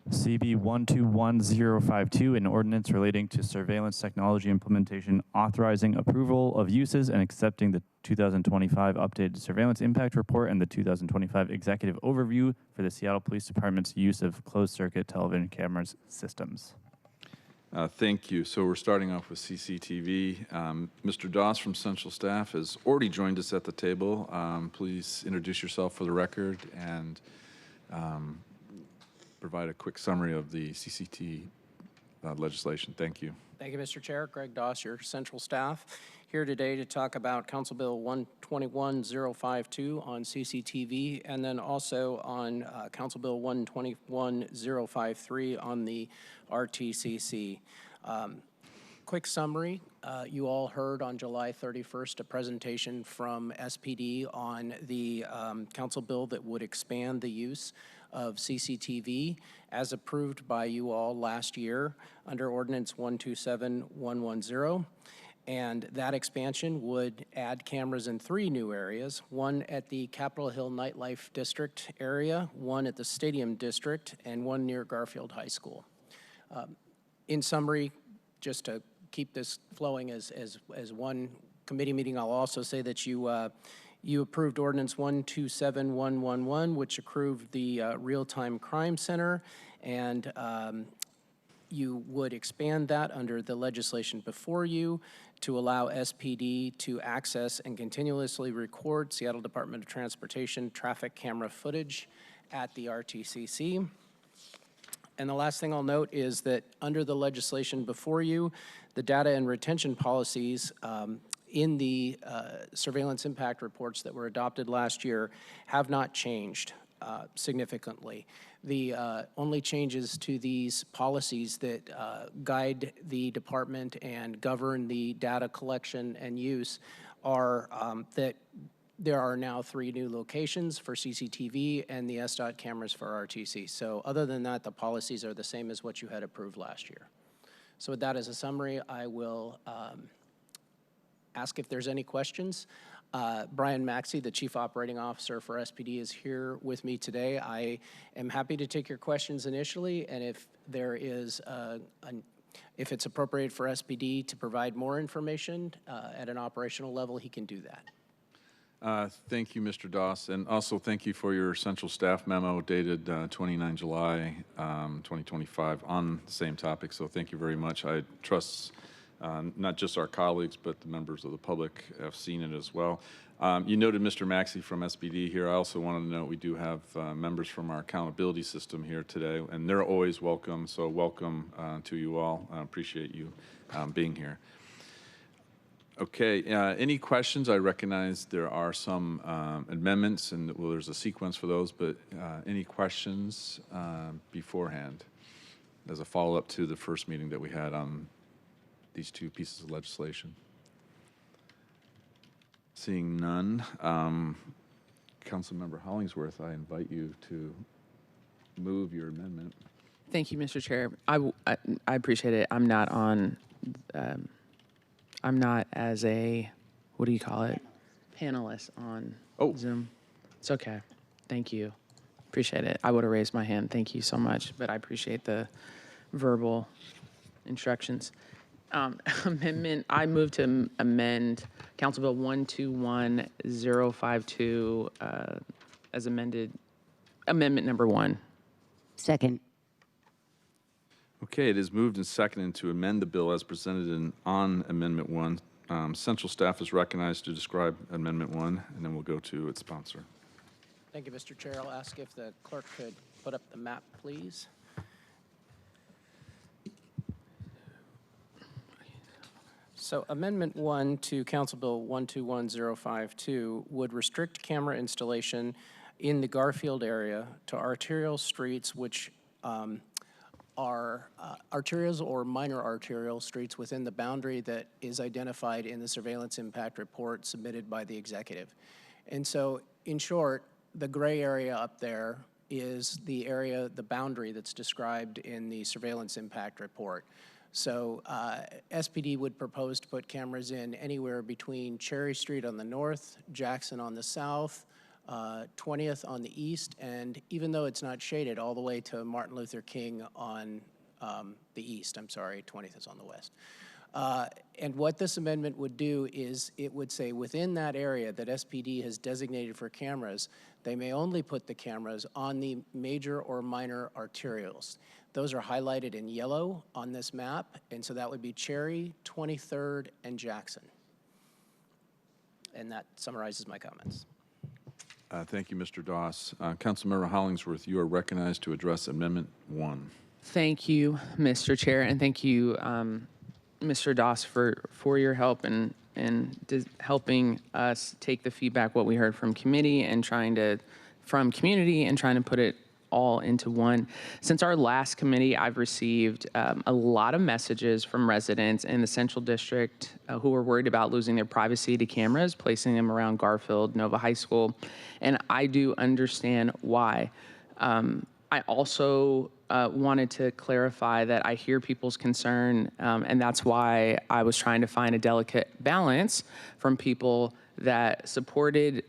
CB 121052, an ordinance relating to surveillance technology implementation, authorizing approval of uses and accepting the 2025 updated surveillance impact report and the 2025 executive overview for the Seattle Police Department's use of closed-circuit television cameras systems. Thank you. So we're starting off with CCTV. Mr. Doss from Central Staff has already joined us at the table. Please introduce yourself for the record and provide a quick summary of the CCT legislation. Thank you. Thank you, Mr. Chair. Greg Doss, your Central Staff, here today to talk about Council Bill 121052 on CCTV, and then also on Council Bill 121053 on the RTCC. Quick summary, you all heard on July 31st a presentation from SPD on the council bill that would expand the use of CCTV as approved by you all last year under Ordinance 127110. And that expansion would add cameras in 3 new areas, one at the Capitol Hill Nightlife District area, one at the Stadium District, and one near Garfield High School. In summary, just to keep this flowing as one committee meeting, I'll also say that you approved Ordinance 127111, which approved the Real-Time Crime Center, and you would expand that under the legislation before you to allow SPD to access and continuously record Seattle Department of Transportation traffic camera footage at the RTCC. And the last thing I'll note is that under the legislation before you, the data and retention policies in the surveillance impact reports that were adopted last year have not changed significantly. The only changes to these policies that guide the department and govern the data collection and use are that there are now 3 new locations for CCTV and the SDOT cameras for RTC. So other than that, the policies are the same as what you had approved last year. So with that as a summary, I will ask if there's any questions. Brian Maxey, the Chief Operating Officer for SPD, is here with me today. I am happy to take your questions initially, and if there is if it's appropriate for SPD to provide more information at an operational level, he can do that. Thank you, Mr. Doss, and also thank you for your Central Staff memo dated 29 July 2025 on the same topic, so thank you very much. I trust Not just our colleagues, but the members of the public have seen it as well. You noted Mr. Maxey from SBD here. I also wanted to note we do have members from our accountability system here today, and they're always welcome, so welcome to you all. I appreciate you being here. Okay, any questions? I recognize there are some amendments, and well, there's a sequence for those, but any questions beforehand as a follow-up to the first meeting that we had on these two pieces of legislation? Seeing none, Councilmember Hollingsworth, I invite you to move your amendment. Thank you, Mr. Chair. I appreciate it. I'm not on, I'm not as a, what do you call it? Panelist on Zoom. It's okay. Thank you. Appreciate it. I would have raised my hand. Thank you so much, but I appreciate the verbal instructions. Amendment, I move to amend Council Bill 121052 as amended, amendment number 1. Second. Okay, it is moved and seconded to amend the bill as presented on Amendment 1. Central staff is recognized to describe Amendment 1, and then we'll go to its sponsor. Thank you, Mr. Chair. I'll ask if the clerk could put up the map, please. So Amendment 1 to Council Bill 121052 would restrict camera installation in the Garfield area to arterial streets which are arterials or minor arterial streets within the boundary that is identified in the surveillance impact report submitted by the executive. And so, in short, the gray area up there is the area, the boundary that's described in the surveillance impact report. So SPD would propose to put cameras in anywhere between Cherry Street on the north, Jackson on the south, 20th on the east, and even though it's not shaded, all the way to Martin Luther King on the east. I'm sorry, 20th is on the west. And what this amendment would do is it would say within that area that SPD has designated for cameras, they may only put the cameras on the major or minor arterials. Those are highlighted in yellow on this map, and so that would be Cherry, 23rd, and Jackson. And that summarizes my comments. Thank you, Mr. Doss. Councilmember Hollingsworth, you are recognized to address Amendment 1. Thank you, Mr. Chair, and thank you, Mr. Doss, for your help and helping us take the feedback, what we heard from committee and from community and trying to put it all into one. Since our last committee, I've received a lot of messages from residents in the Central District who are worried about losing their privacy to cameras, placing them around Garfield, Nova High School, and I do understand why. I also wanted to clarify that I hear people's concern, and that's why I was trying to find a delicate balance from people that supported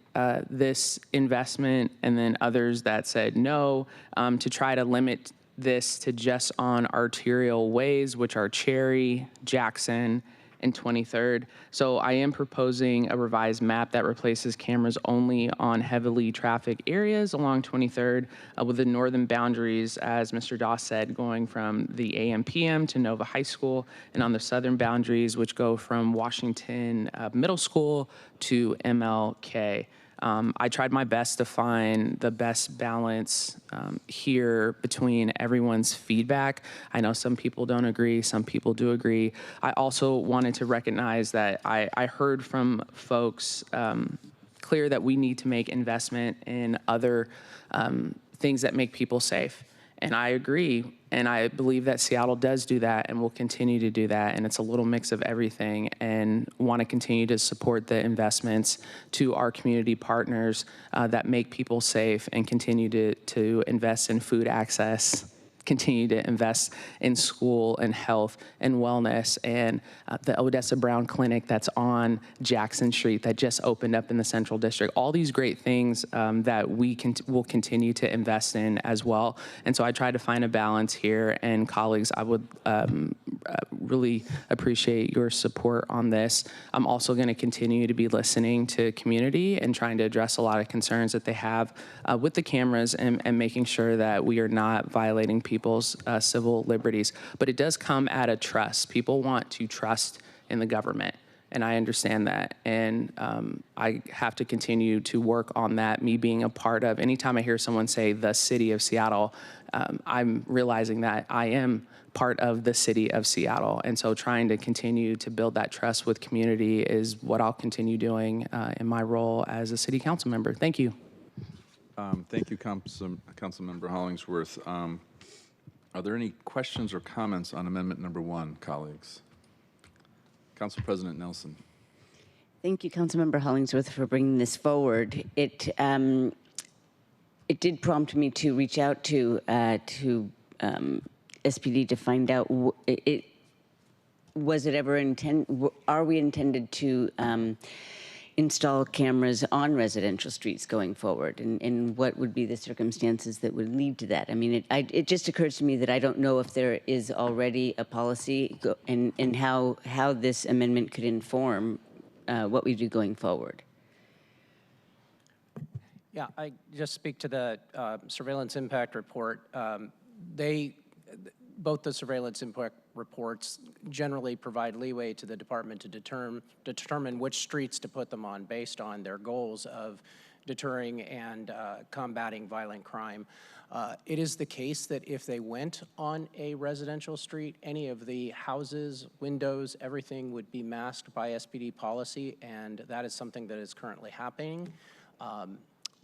this investment and then others that said no, to try to limit this to just on arterial ways, which are Cherry, Jackson, and 23rd. So I am proposing a revised map that replaces cameras only on heavily trafficked areas along 23rd with the northern boundaries, as Mr. Doss said, going from the AM/PM to Nova High School, and on the southern boundaries, which go from Washington Middle School to MLK. I tried my best to find the best balance here between everyone's feedback. I know some people don't agree, some people do agree. I also wanted to recognize that I heard from folks clear that we need to make investment in other things that make people safe. And I agree, and I believe that Seattle does do that and will continue to do that, and it's a little mix of everything, and want to continue to support the investments to our community partners that make people safe and continue to invest in food access, continue to invest in school and health and wellness, and the Odessa Brown Clinic that's on Jackson Street that just opened up in the Central District. All these great things that we will continue to invest in as well. And so I try to find a balance here, and colleagues, I would really appreciate your support on this. I'm also going to continue to be listening to community and trying to address a lot of concerns that they have with the cameras and making sure that we are not violating people's people's civil liberties. But it does come at a trust. People want to trust in the government, and I understand that. And I have to continue to work on that, me being a part of, anytime I hear someone say the city of Seattle, I'm realizing that I am part of the city of Seattle. And so trying to continue to build that trust with community is what I'll continue doing in my role as a city council member. Thank you. Thank you, Councilmember Hollingsworth. Are there any questions or comments on amendment number 1, colleagues? Council President Nelson. Thank you, Councilmember Hollingsworth, for bringing this forward. It did prompt me to reach out to SPD to find out was it ever are we intended to install cameras on residential streets going forward, and what would be the circumstances that would lead to that? I mean, it just occurs to me that I don't know if there is already a policy and how this amendment could inform what we do going forward. Yeah, I just speak to the surveillance impact report. Both the surveillance impact reports generally provide leeway to the department to determine which streets to put them on based on their goals of deterring and combating violent crime. It is the case that if they went on a residential street, any of the houses, windows, everything would be masked by SPD policy, and that is something that is currently happening.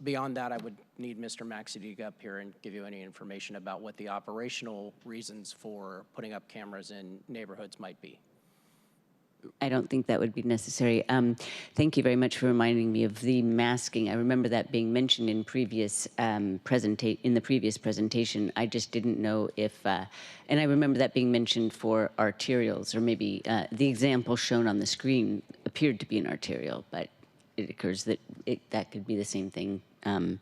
Beyond that, I would need Mr. Maxey to get up here and give you any information about what the operational reasons for putting up cameras in neighborhoods might be. I don't think that would be necessary. Thank you very much for reminding me of the masking. I remember that being mentioned in previous in the previous presentation. I just didn't know if, and I remember that being mentioned for arterials, or maybe the example shown on the screen appeared to be an arterial, but it occurs that that could be the same thing on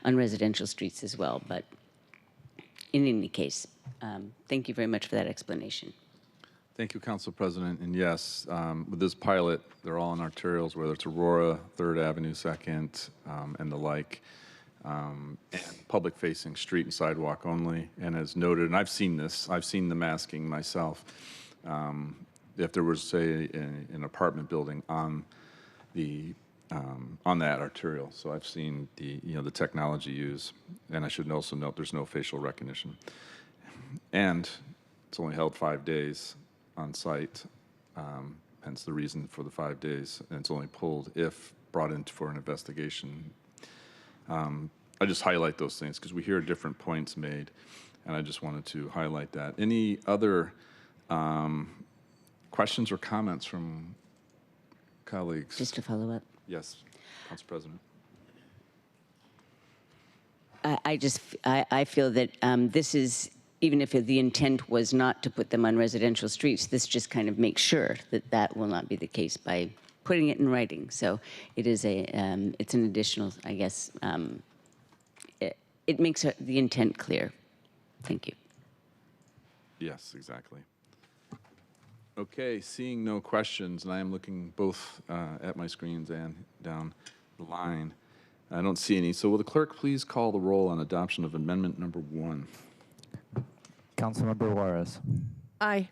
residential streets as well. But in any case, thank you very much for that explanation. Thank you, Council President. And yes, with this pilot, they're all on arterials, whether it's Aurora, 3rd Avenue, 2nd, and the like, and public-facing street and sidewalk only. And as noted, and I've seen this, I've seen the masking myself. If there was, say, an apartment building on that arterial. So I've seen the technology used, and I should also note there's no facial recognition. And it's only held 5 days on site, hence the reason for the 5 days, and it's only pulled if brought in for an investigation. I just highlight those things because we hear different points made, and I just wanted to highlight that. Any other questions or comments from colleagues? Just to follow up. Yes, Council President. I feel that this is, even if the intent was not to put them on residential streets, this just kind of makes sure that that will not be the case by putting it in writing. So it is it's an additional, I guess, it makes the intent clear. Thank you. Yes, exactly. Okay, seeing no questions, and I am looking both at my screens and down the line. I don't see any. So will the clerk please call the roll on adoption of amendment number 1? Councilmember Juarez. Aye.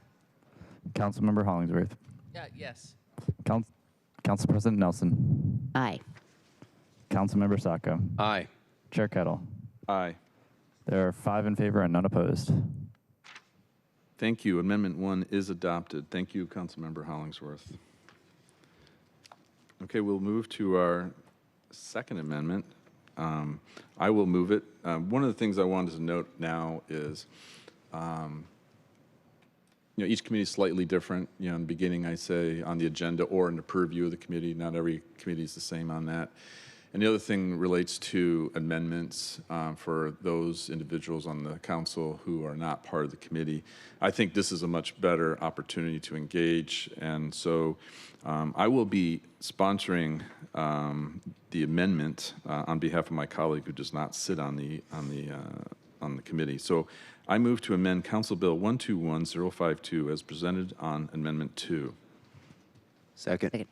Councilmember Hollingsworth. Yes. Council President Nelson. Aye. Councilmember Sacco. Aye. Chair Kettle. Aye. There are 5 in favor and none opposed. Thank you. Amendment 1 is adopted. Thank you, Councilmember Hollingsworth. Okay, we'll move to our second amendment. I will move it. One of the things I wanted to note now is, each committee is slightly different. In the beginning, I say on the agenda or in the purview of the committee. Not every committee is the same on that. And the other thing relates to amendments for those individuals on the council who are not part of the committee. I think this is a much better opportunity to engage, and so I will be sponsoring the amendment on behalf of my colleague who does not sit on the committee. So I move to amend Council Bill 121052 as presented on Amendment 2. Second.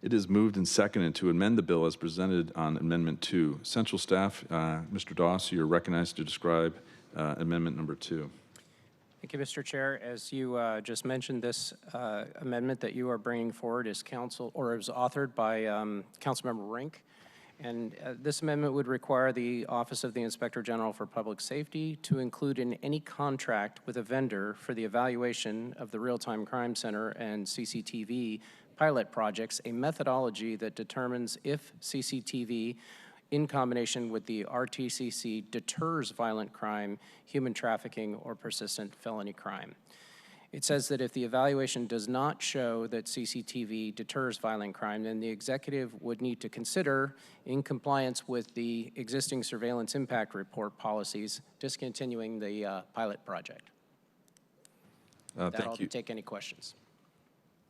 It is moved and seconded to amend the bill as presented on Amendment 2. Central staff, Mr. Doss, you're recognized to describe amendment number 2. Thank you, Mr. Chair. As you just mentioned, this amendment that you are bringing forward is authored by Councilmember Rink. And this amendment would require the Office of the Inspector General for Public Safety to include in any contract with a vendor for the evaluation of the Real-Time Crime Center and CCTV pilot projects a methodology that determines if CCTV in combination with the RTCC deters violent crime, human trafficking, or persistent felony crime. It says that if the evaluation does not show that CCTV deters violent crime, then the executive would need to consider, in compliance with the existing surveillance impact report policies, discontinuing the pilot project. Thank you. I'll take any questions.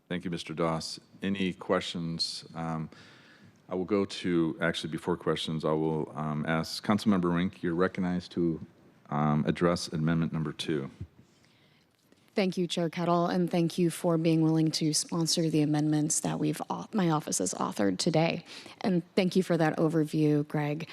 Thank you, Mr. Doss. Any questions? I will go to, actually before questions, I will ask Councilmember Rink, you're recognized to address amendment number 2. Thank you, Chair Kettle, and thank you for being willing to sponsor the amendments that my office has authored today. And thank you for that overview, Greg.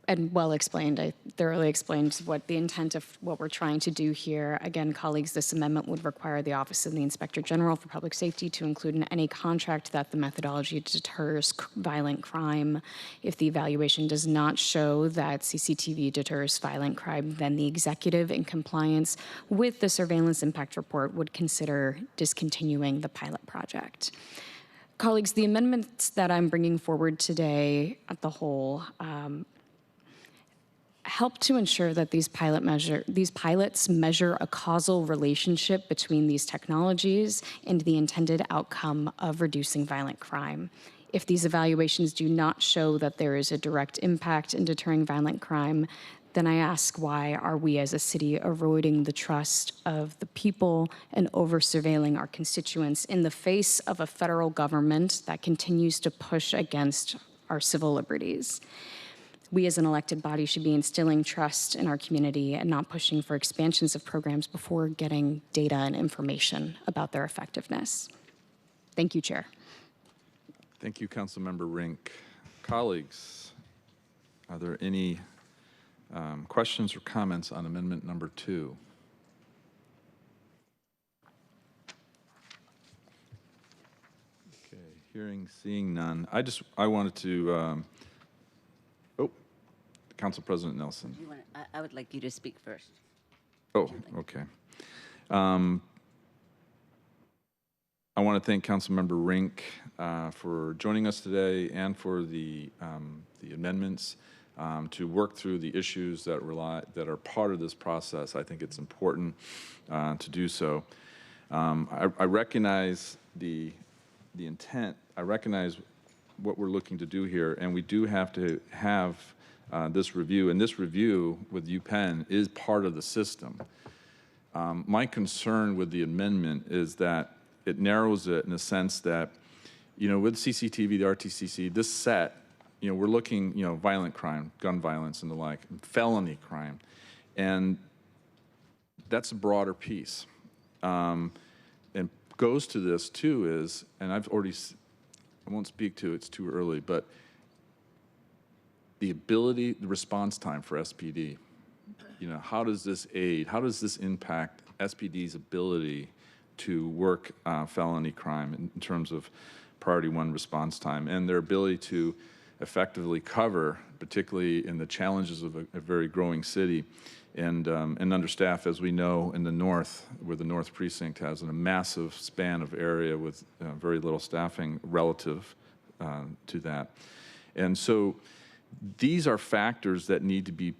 And well explained. I thoroughly explained what the intent of what we're trying to do here. Again, colleagues, this amendment would require the Office of the Inspector General for Public Safety to include in any contract that the methodology deters violent crime. If the evaluation does not show that CCTV deters violent crime, then the executive, in compliance with the surveillance impact report, would consider discontinuing the pilot project. Colleagues, the amendments that I'm bringing forward today at the whole help to ensure that these pilots measure a causal relationship between these technologies and the intended outcome of reducing violent crime. If these evaluations do not show that there is a direct impact in deterring violent crime, then I ask, why are we as a city eroding the trust of the people and over-surveilling our constituents in the face of a federal government that continues to push against our civil liberties? We as an elected body should be instilling trust in our community and not pushing for expansions of programs before getting data and information about their effectiveness. Thank you, Chair. Thank you, Councilmember Rink. Colleagues, are there any questions or comments on amendment number 2? Okay, seeing none. I wanted to, Council President Nelson. I would like you to speak first. Oh, okay. I want to thank Councilmember Rink for joining us today and for the amendments to work through the issues that are part of this process. I think it's important to do so. I recognize the intent. I recognize what we're looking to do here, and we do have to have this review, and this review with UPenn is part of the system. My concern with the amendment is that it narrows it in the sense that, with CCTV, the RTCC, this set, we're looking, violent crime, gun violence and the like, felony crime, and that's a broader piece. And goes to this too is, and I won't speak to it, it's too early, but the response time for SPD, how does this aid, how does this impact SPD's ability to work felony crime in terms of priority 1 response time and their ability to effectively cover, particularly in the challenges of a very growing city and understaffed, as we know, in the north, where the North Precinct has a massive span of area with very little staffing relative to that. And so these are factors that need to be,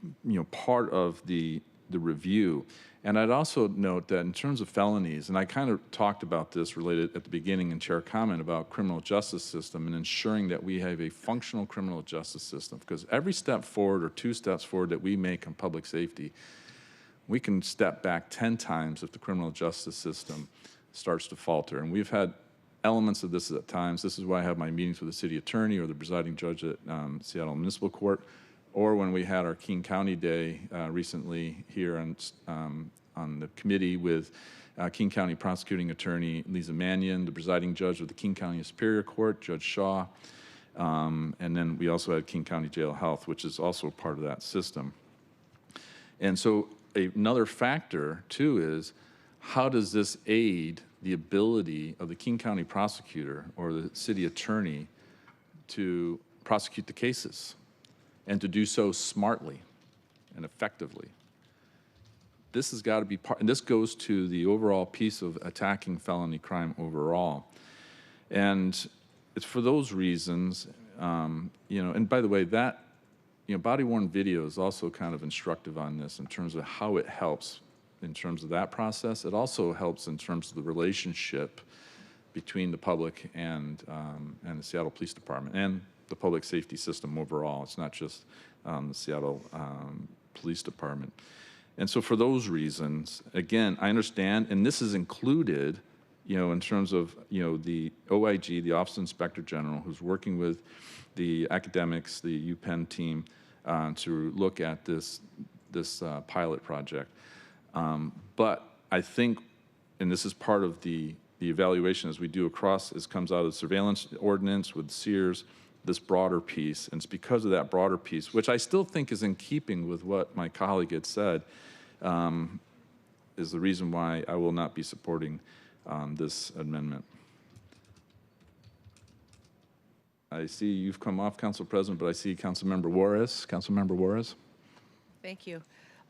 part of the review. And I'd also note that in terms of felonies, and I kind of talked about this related at the beginning in chair comment about criminal justice system and ensuring that we have a functional criminal justice system, because every step forward or 2 steps forward that we make on public safety, we can step back 10 times if the criminal justice system starts to falter. And we've had elements of this at times. This is why I have my meetings with the city attorney or the presiding judge at Seattle Municipal Court, or when we had our King County Day recently here on the committee with King County Prosecuting Attorney Lisa Mannion, the presiding judge of the King County Superior Court, Judge Shaw, and then we also had King County Jail Health, which is also part of that system. And so another factor, too, is how does this aid the ability of the King County prosecutor or the city attorney to prosecute the cases and to do so smartly and effectively? This has got to be part, and this goes to the overall piece of attacking felony crime overall. And it's for those reasons, and by the way, that, body-worn video is also kind of instructive on this in terms of how it helps in terms of that process. It also helps in terms of the relationship between the public and the Seattle Police Department and the public safety system overall. It's not just the Seattle Police Department. And so for those reasons, again, I understand, and this is included, in terms of, the OIG, the Office of Inspector General, who's working with the academics, the UPenn team, to look at this pilot project. But I think, and this is part of the evaluation as we do across, as comes out of the surveillance ordinance with Sears, this broader piece, and it's because of that broader piece, which I still think is in keeping with what my colleague had said, is the reason why I will not be supporting this amendment. I see you've come off, Council President, but I see Councilmember Juarez. Councilmember Juarez. Thank you.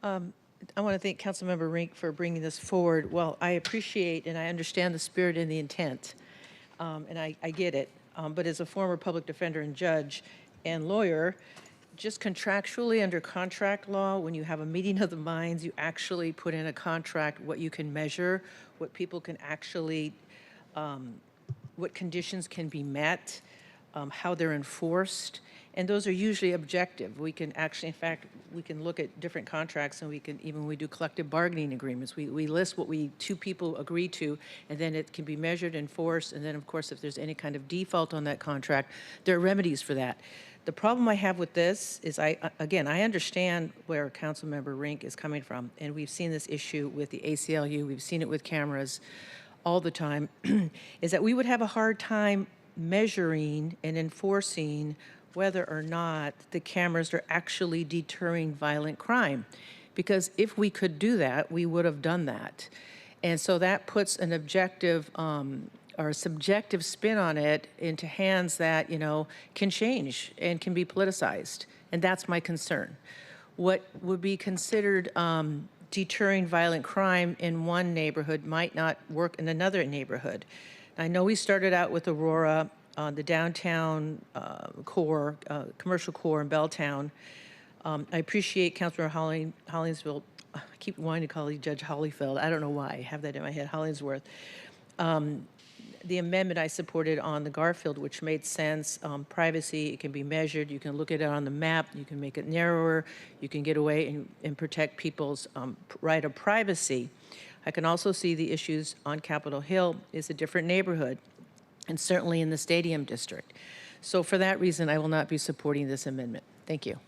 I want to thank Councilmember Rink for bringing this forward. Well, I appreciate and I understand the spirit and the intent, and I get it. But as a former public defender and judge and lawyer, just contractually under contract law, when you have a meeting of the minds, you actually put in a contract what you can measure, what people can actually, what conditions can be met, how they're enforced, and those are usually objective. We can actually, in fact, we can look at different contracts, and we can, even when we do collective bargaining agreements, we list what two people agree to, and then it can be measured, enforced, and then of course if there's any kind of default on that contract, there are remedies for that. The problem I have with this is, I understand where Councilmember Rink is coming from, and we've seen this issue with the ACLU, we've seen it with cameras all the time, is that we would have a hard time measuring and enforcing whether or not the cameras are actually deterring violent crime. Because if we could do that, we would have done that. And so that puts an objective or a subjective spin on it into hands that, can change and can be politicized. And that's my concern. What would be considered deterring violent crime in one neighborhood might not work in another neighborhood. I know we started out with Aurora, the downtown core, commercial core in Belltown. I appreciate Councilmember Hollingsville. I keep wanting to call you Judge Hollyfield. I don't know why. I have that in my head, Hollingsworth. The amendment I supported on the Garfield, which made sense, privacy, it can be measured, you can look at it on the map, you can make it narrower, you can get away and protect people's right of privacy. I can also see the issues on Capitol Hill is a different neighborhood, and certainly in the Stadium District. So for that reason, I will not be supporting this amendment. Thank you.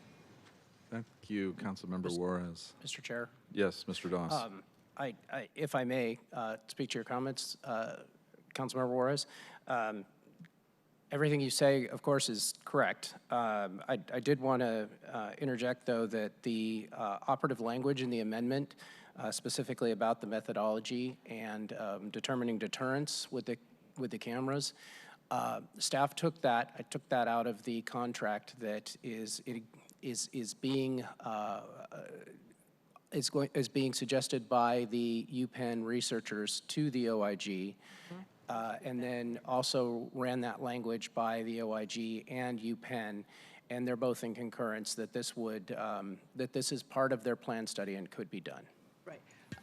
Thank you, Councilmember Juarez. Mr. Chair. Yes, Mr. Doss. If I may speak to your comments, Councilmember Juarez. Everything you say, of course, is correct. I did want to interject, though, that the operative language in the amendment, specifically about the methodology and determining deterrence with the cameras, staff took that. I took that out of the contract that is being being suggested by the UPenn researchers to the OIG, and then also ran that language by the OIG and UPenn, and they're both in concurrence that this would that this is part of their plan study and could be done. Right.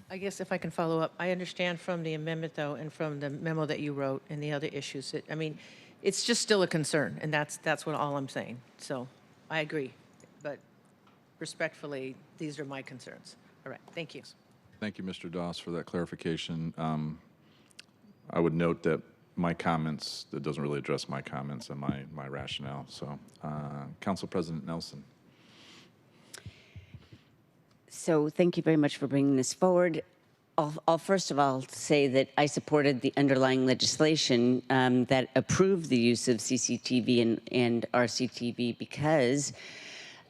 I guess if I can follow up, I understand from the amendment, though, and from the memo that you wrote and the other issues that, I mean, it's just still a concern, and that's what all I'm saying. So I agree, but respectfully, these are my concerns. All right, thank you. Thank you, Mr. Doss, for that clarification. I would note that my comments, that doesn't really address my comments and my rationale. So, Council President Nelson. So thank you very much for bringing this forward. I'll first of all say that I supported the underlying legislation that approved the use of CCTV and RCTV because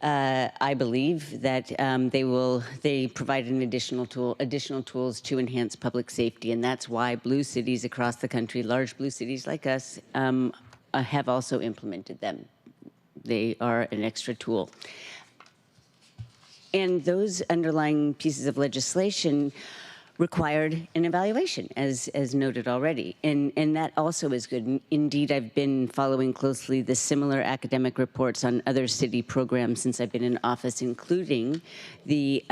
I believe that they provide additional tools to enhance public safety, and that's why blue cities across the country, large blue cities like us, have also implemented them. They are an extra tool. And those underlying pieces of legislation required an evaluation, as noted already. And that also is good. Indeed, I've been following closely the similar academic reports on other city programs since I've been in office, including the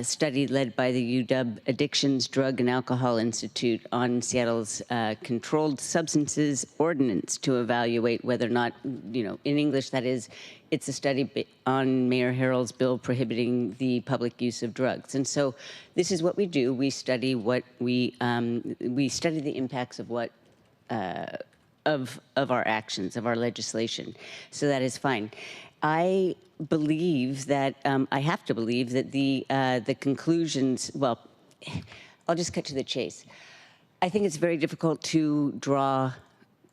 study led by the UW Addictions, Drug, and Alcohol Institute on Seattle's Controlled Substances Ordinance to evaluate whether or not, in English, that is, it's a study on Mayor Harrell's bill prohibiting the public use of drugs. And so this is what we do. We study what we study the impacts of what of our actions, of our legislation. So that is fine. I believe that I have to believe that the conclusions. Well, I'll just cut to the chase. I think it's very difficult to draw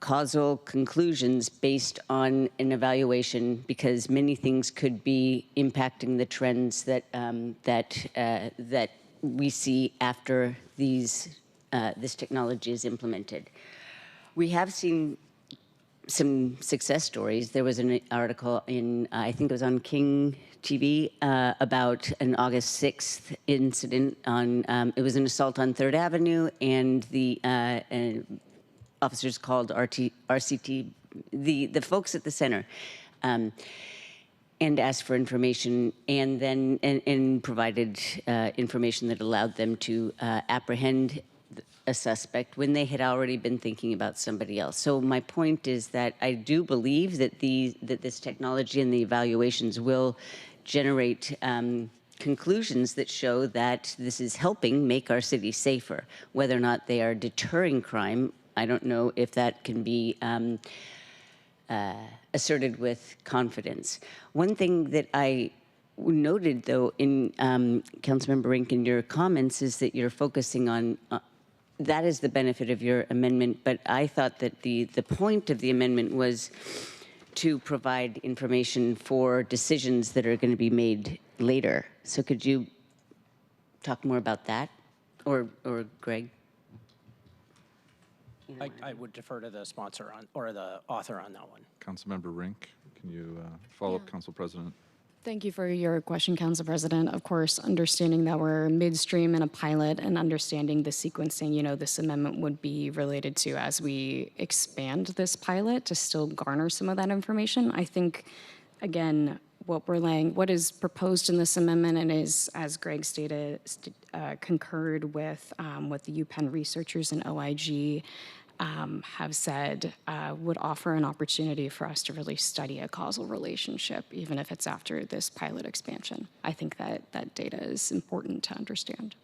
causal conclusions based on an evaluation because many things could be impacting the trends that that we see after this technology is implemented. We have seen some success stories. There was an article in, I think it was on King TV, about an August 6th incident on, it was an assault on 3rd Avenue, and the officers called RCT, the folks at the center, and asked for information, and then and provided information that allowed them to apprehend a suspect when they had already been thinking about somebody else. So my point is that I do believe that that this technology and the evaluations will generate conclusions that show that this is helping make our city safer. Whether or not they are deterring crime, I don't know if that can be asserted with confidence. One thing that I noted, though, in Councilmember Rink, in your comments, is that you're focusing on that is the benefit of your amendment, but I thought that the point of the amendment was to provide information for decisions that are going to be made later. So could you talk more about that, or Greg? I would defer to the sponsor or the author on that one. Councilmember Rink, can you follow up, Council President? Thank you for your question, Council President. Of course, understanding that we're midstream in a pilot and understanding the sequencing, this amendment would be related to as we expand this pilot to still garner some of that information. I think, again, what is proposed in this amendment and is, as Greg stated, concurred with what the UPenn researchers and OIG have said would offer an opportunity for us to really study a causal relationship, even if it's after this pilot expansion. I think that data is important to understand.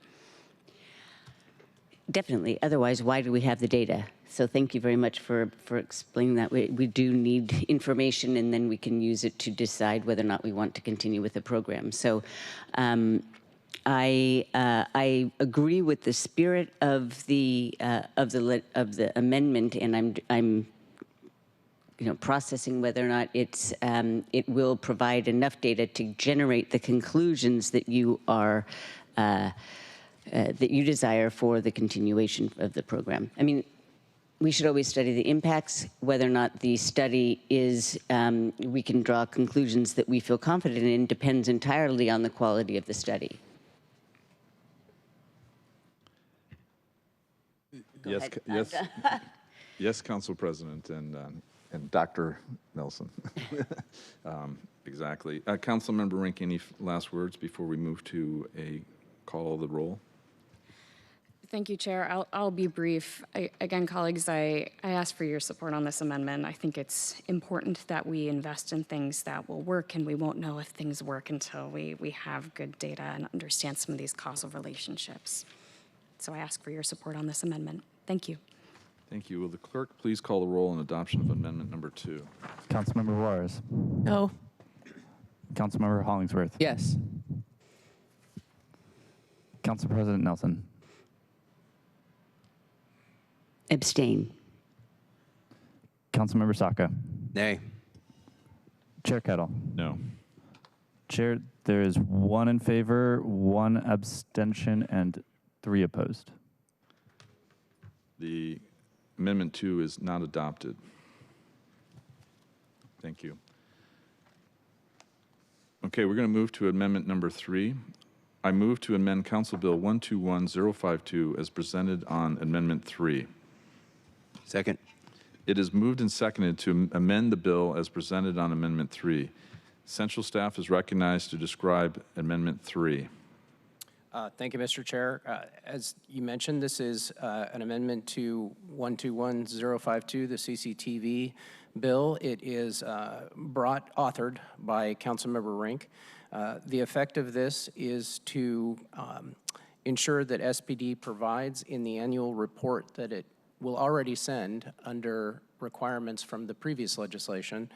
Definitely. Otherwise, why do we have the data? So thank you very much for explaining that. We do need information, and then we can use it to decide whether or not we want to continue with the program. So I agree with the spirit of the amendment, and I'm processing whether or not it will provide enough data to generate the conclusions that you are that you desire for the continuation of the program. I mean, we should always study the impacts. Whether or not the study is, we can draw conclusions that we feel confident in depends entirely on the quality of the study. Yes, Council President and Dr. Nelson. Exactly. Councilmember Rink, any last words before we move to a call of the roll? Thank you, Chair. I'll be brief. Again, colleagues, I ask for your support on this amendment. I think it's important that we invest in things that will work, and we won't know if things work until we have good data and understand some of these causal relationships. So I ask for your support on this amendment. Thank you. Thank you. Will the clerk please call the roll on adoption of amendment number 2? Councilmember Juarez. No. Councilmember Hollingsworth. Yes. Council President Nelson. Abstain. Councilmember Saka. Nay. Chair Kettle. No. Chair, there is 1 in favor, 1 abstention, and 3 opposed. The Amendment 2 is not adopted. Thank you. Okay, we're going to move to Amendment number 3. I move to amend Council Bill 121052 as presented on Amendment 3. Second. It is moved and seconded to amend the bill as presented on Amendment 3. Central staff is recognized to describe Amendment 3. Thank you, Mr. Chair. As you mentioned, this is an amendment to 121052, the CCTV bill. It is authored by Councilmember Rink. The effect of this is to ensure that SPD provides in the annual report that it will already send under requirements from the previous legislation,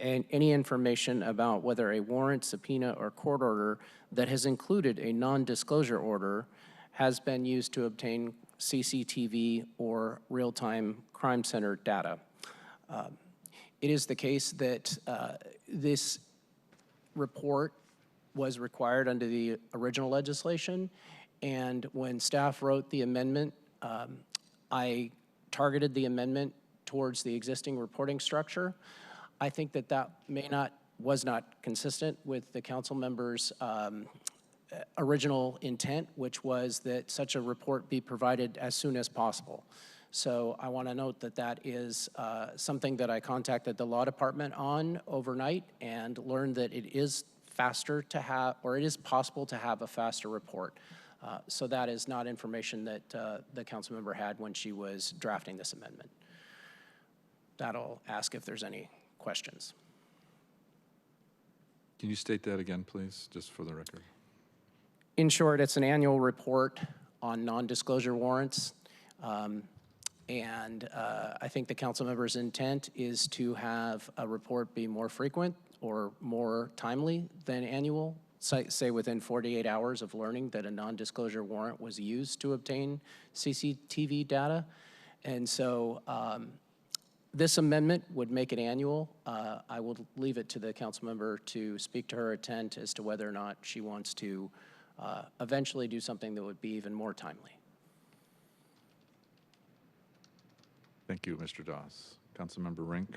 and any information about whether a warrant, subpoena, or court order that has included a non-disclosure order has been used to obtain CCTV or real-time crime center data. It is the case that this report was required under the original legislation, and when staff wrote the amendment, I targeted the amendment towards the existing reporting structure. I think that was not consistent with the council members' original intent, which was that such a report be provided as soon as possible. So I want to note that that is something that I contacted the law department on overnight and learned that it is faster to have, or it is possible to have a faster report. So that is not information that the council member had when she was drafting this amendment. That'll ask if there's any questions. Can you state that again, please, just for the record? In short, it's an annual report on non-disclosure warrants. I think the council member's intent is to have a report be more frequent or more timely than annual, say within 48 hours of learning that a non-disclosure warrant was used to obtain CCTV data. And so this amendment would make it annual. I will leave it to the council member to speak to her intent as to whether or not she wants to eventually do something that would be even more timely. Thank you, Mr. Doss. Councilmember Rink.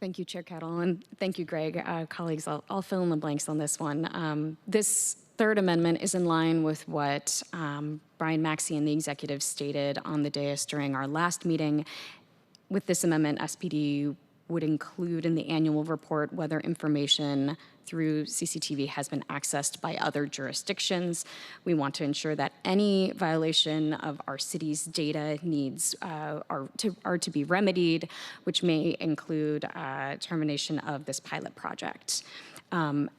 Thank you, Chair Kettle, and thank you, Greg. Colleagues, I'll fill in the blanks on this one. This third amendment is in line with what Brian Maxey and the executive stated on the dais during our last meeting. With this amendment, SPD would include in the annual report whether information through CCTV has been accessed by other jurisdictions. We want to ensure that any violation of our city's data needs are to be remedied, which may include termination of this pilot project.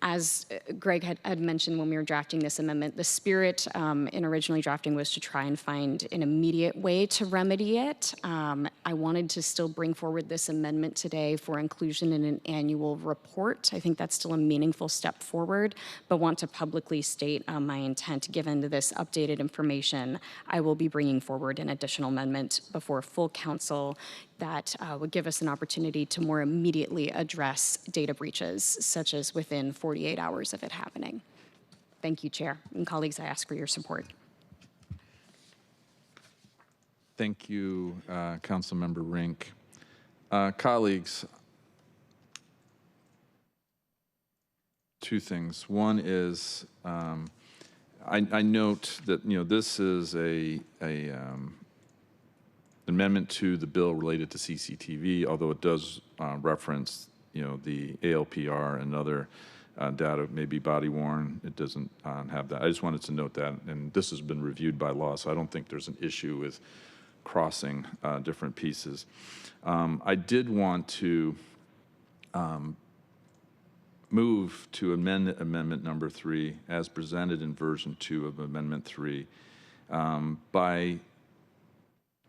As Greg had mentioned when we were drafting this amendment, the spirit in originally drafting was to try and find an immediate way to remedy it. I wanted to still bring forward this amendment today for inclusion in an annual report. I think that's still a meaningful step forward, but want to publicly state my intent. Given this updated information, I will be bringing forward an additional amendment before full council that would give us an opportunity to more immediately address data breaches, such as within 48 hours of it happening. Thank you, Chair. And colleagues, I ask for your support. Thank you, Councilmember Rink. Colleagues, two things. One is I note that this is a amendment to the bill related to CCTV, although it does reference the ALPR and other data, maybe body worn. It doesn't have that. I just wanted to note that, and this has been reviewed by law, so I don't think there's an issue with crossing different pieces. I did want to move to amend amendment number 3 as presented in version 2 of amendment 3 by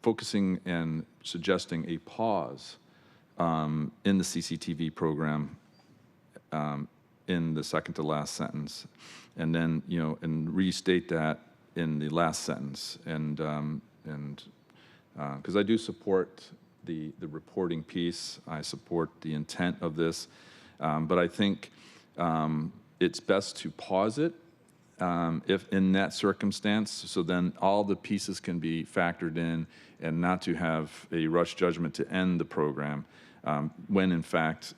focusing and suggesting a pause in the CCTV program in the second to last sentence, and then and restate that in the last sentence, and because I do support the reporting piece, I support the intent of this, but I think it's best to pause it if in that circumstance, so then all the pieces can be factored in and not to have a rush judgment to end the program when in fact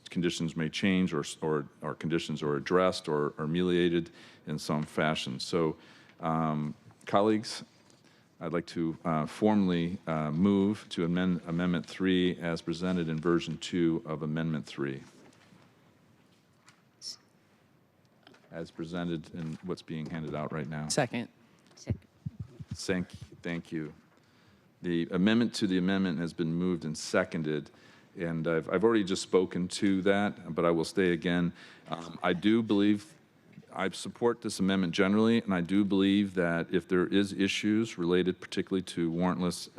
conditions may change or conditions are addressed or ameliorated in some fashion. So colleagues, I'd like to formally move to amend Amendment 3 as presented in version 2 of Amendment 3. As presented in what's being handed out right now. Second. Thank you. The amendment to the amendment has been moved and seconded, and I've already just spoken to that, but I will say again, I do believe I support this amendment generally, and I do believe that if there is issues related particularly to warrantless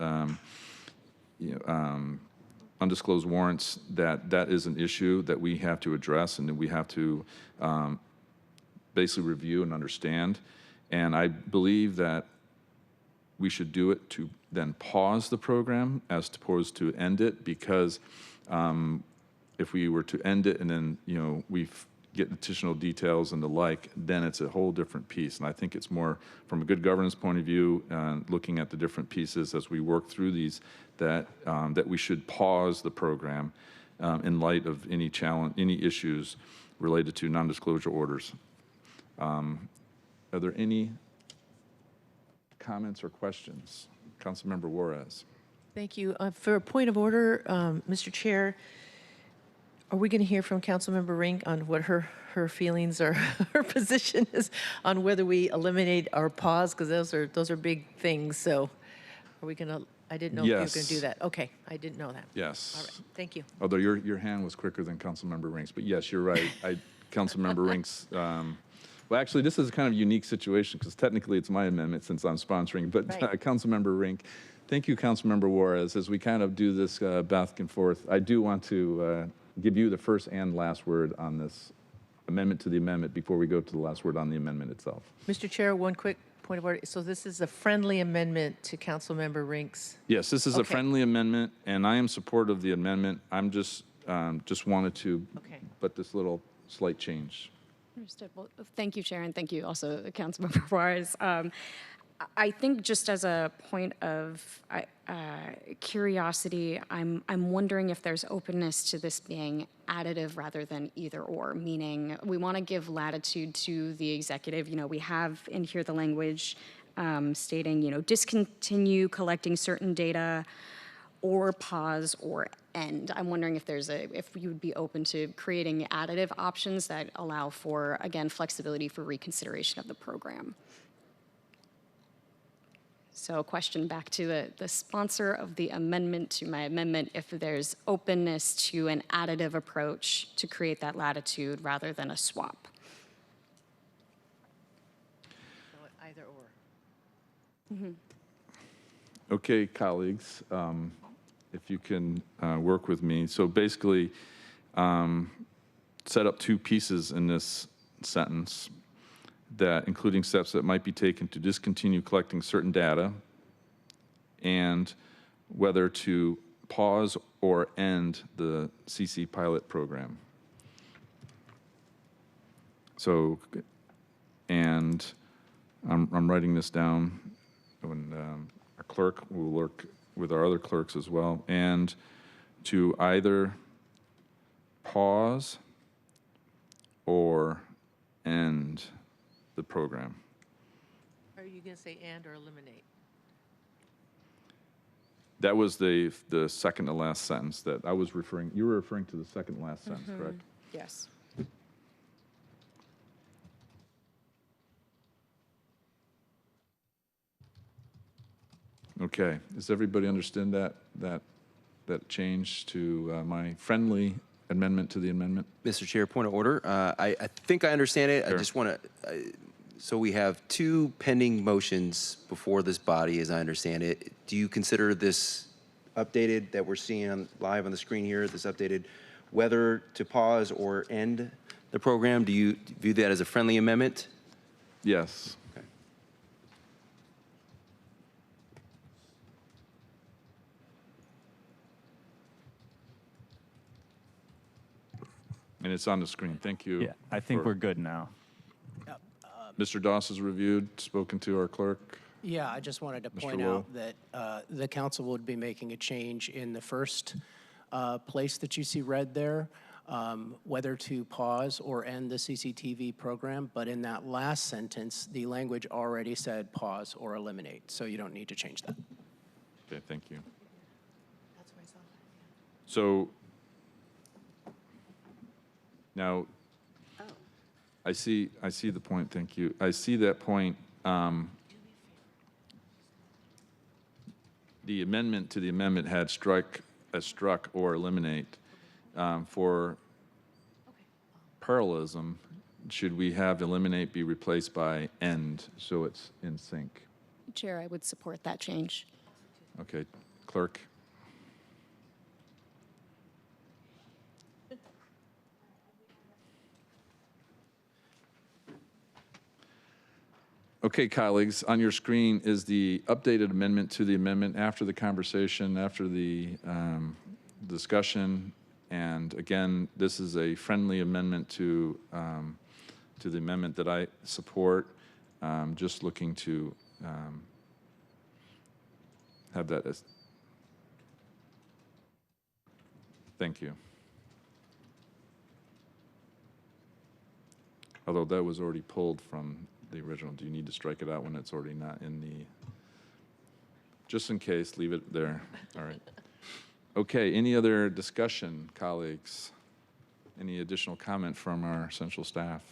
undisclosed warrants, that is an issue that we have to address and that we have to basically review and understand. And I believe that we should do it to then pause the program as opposed to end it, because if we were to end it and then, we get additional details and the like, then it's a whole different piece. And I think it's more from a good governance point of view, looking at the different pieces as we work through these, that we should pause the program in light of any challenge, any issues related to non-disclosure orders. Are there any comments or questions? Councilmember Juarez. Thank you. For a point of order, Mr. Chair, are we going to hear from Councilmember Rink on what her feelings or her position is on whether we eliminate or pause? Because those are big things. So are we going to, I didn't know if you were going to do that. Okay, I didn't know that. Yes. All right, thank you. Although your hand was quicker than Councilmember Rink's, but yes, you're right. Councilmember Rink's, well, actually, this is a kind of unique situation because technically it's my amendment since I'm sponsoring, but right. Councilmember Rink, thank you, Councilmember Juarez. As we kind of do this back and forth, I do want to give you the first and last word on this amendment to the amendment before we go to the last word on the amendment itself. Mr. Chair, one quick point of order. So this is a friendly amendment to Councilmember Rink's? Yes, this is a friendly amendment, and I am supportive of the amendment. I'm just wanted to put this little slight change. Understood. Well, thank you, Chair, and thank you also, Councilmember Juarez. I think just as a point of curiosity, I'm wondering if there's openness to this being additive rather than either or, meaning we want to give latitude to the executive. We have in here the language stating, discontinue collecting certain data or pause or end. I'm wondering if if you would be open to creating additive options that allow for, again, flexibility for reconsideration of the program. So a question back to the sponsor of the amendment to my amendment, if there's openness to an additive approach to create that latitude rather than a swap. So either or. Mm-hmm. Okay, colleagues, if you can work with me. So basically, set up two pieces in this sentence, that including steps that might be taken to discontinue collecting certain data and whether to pause or end the CC pilot program. So, and I'm writing this down, and our clerk will work with our other clerks as well, and to either pause or end the program. Are you going to say and or eliminate? That was the second to last sentence that I was referring. You were referring to the second to last sentence, correct? Yes. Okay. Does everybody understand that change to my friendly amendment to the amendment? Mr. Chair, point of order. I think I understand it. Sure. I just want to, so we have two pending motions before this body, as I understand it. Do you consider this updated that we're seeing live on the screen here, this updated, whether to pause or end the program? Do you view that as a friendly amendment? Yes. Okay. And And it's on the screen. Thank you. Yeah, I think we're good now. Mr. Doss has reviewed, spoken to our clerk. Yeah, I just wanted to Mr. point Wu. out that the council would be making a change in the first place that you see red there, whether to pause or end the CCTV program. But in that last sentence, the language already said pause or eliminate, so you don't need to change that. Okay, thank you. So now, I see the point, thank you. I see that point. The amendment to the amendment had struck or eliminate. For parallelism, should we have eliminate be replaced by end so it's in sync? Chair, I would support that change. Okay, clerk. Okay, colleagues, on your screen is the updated amendment to the amendment after the conversation, after the discussion. And again, this is a friendly amendment to the amendment that I support. Just looking to have that as. Thank you. Although that was already pulled from the original. Do you need to strike it out when it's already not in the? Just in case, leave it there. All right. Okay, any other discussion, colleagues? Any additional comment from our central staff?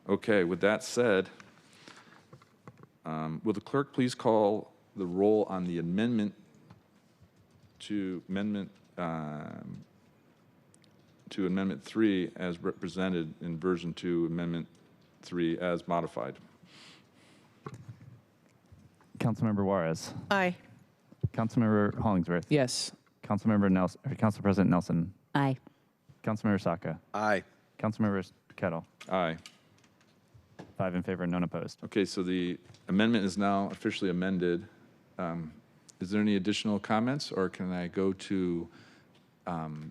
Okay, with that said, will the clerk please call the roll on the amendment to Amendment 3 as represented in version 2, Amendment 3 as modified? Councilmember Juarez. Aye. Councilmember Hollingsworth. Yes. Councilmember Nelson, or Council President Nelson. Aye. Councilmember Saka. Aye. Councilmember Kettle. Aye. 5 in favor, none opposed. Okay, so the amendment is now officially amended. Is there any additional comments, or can I go to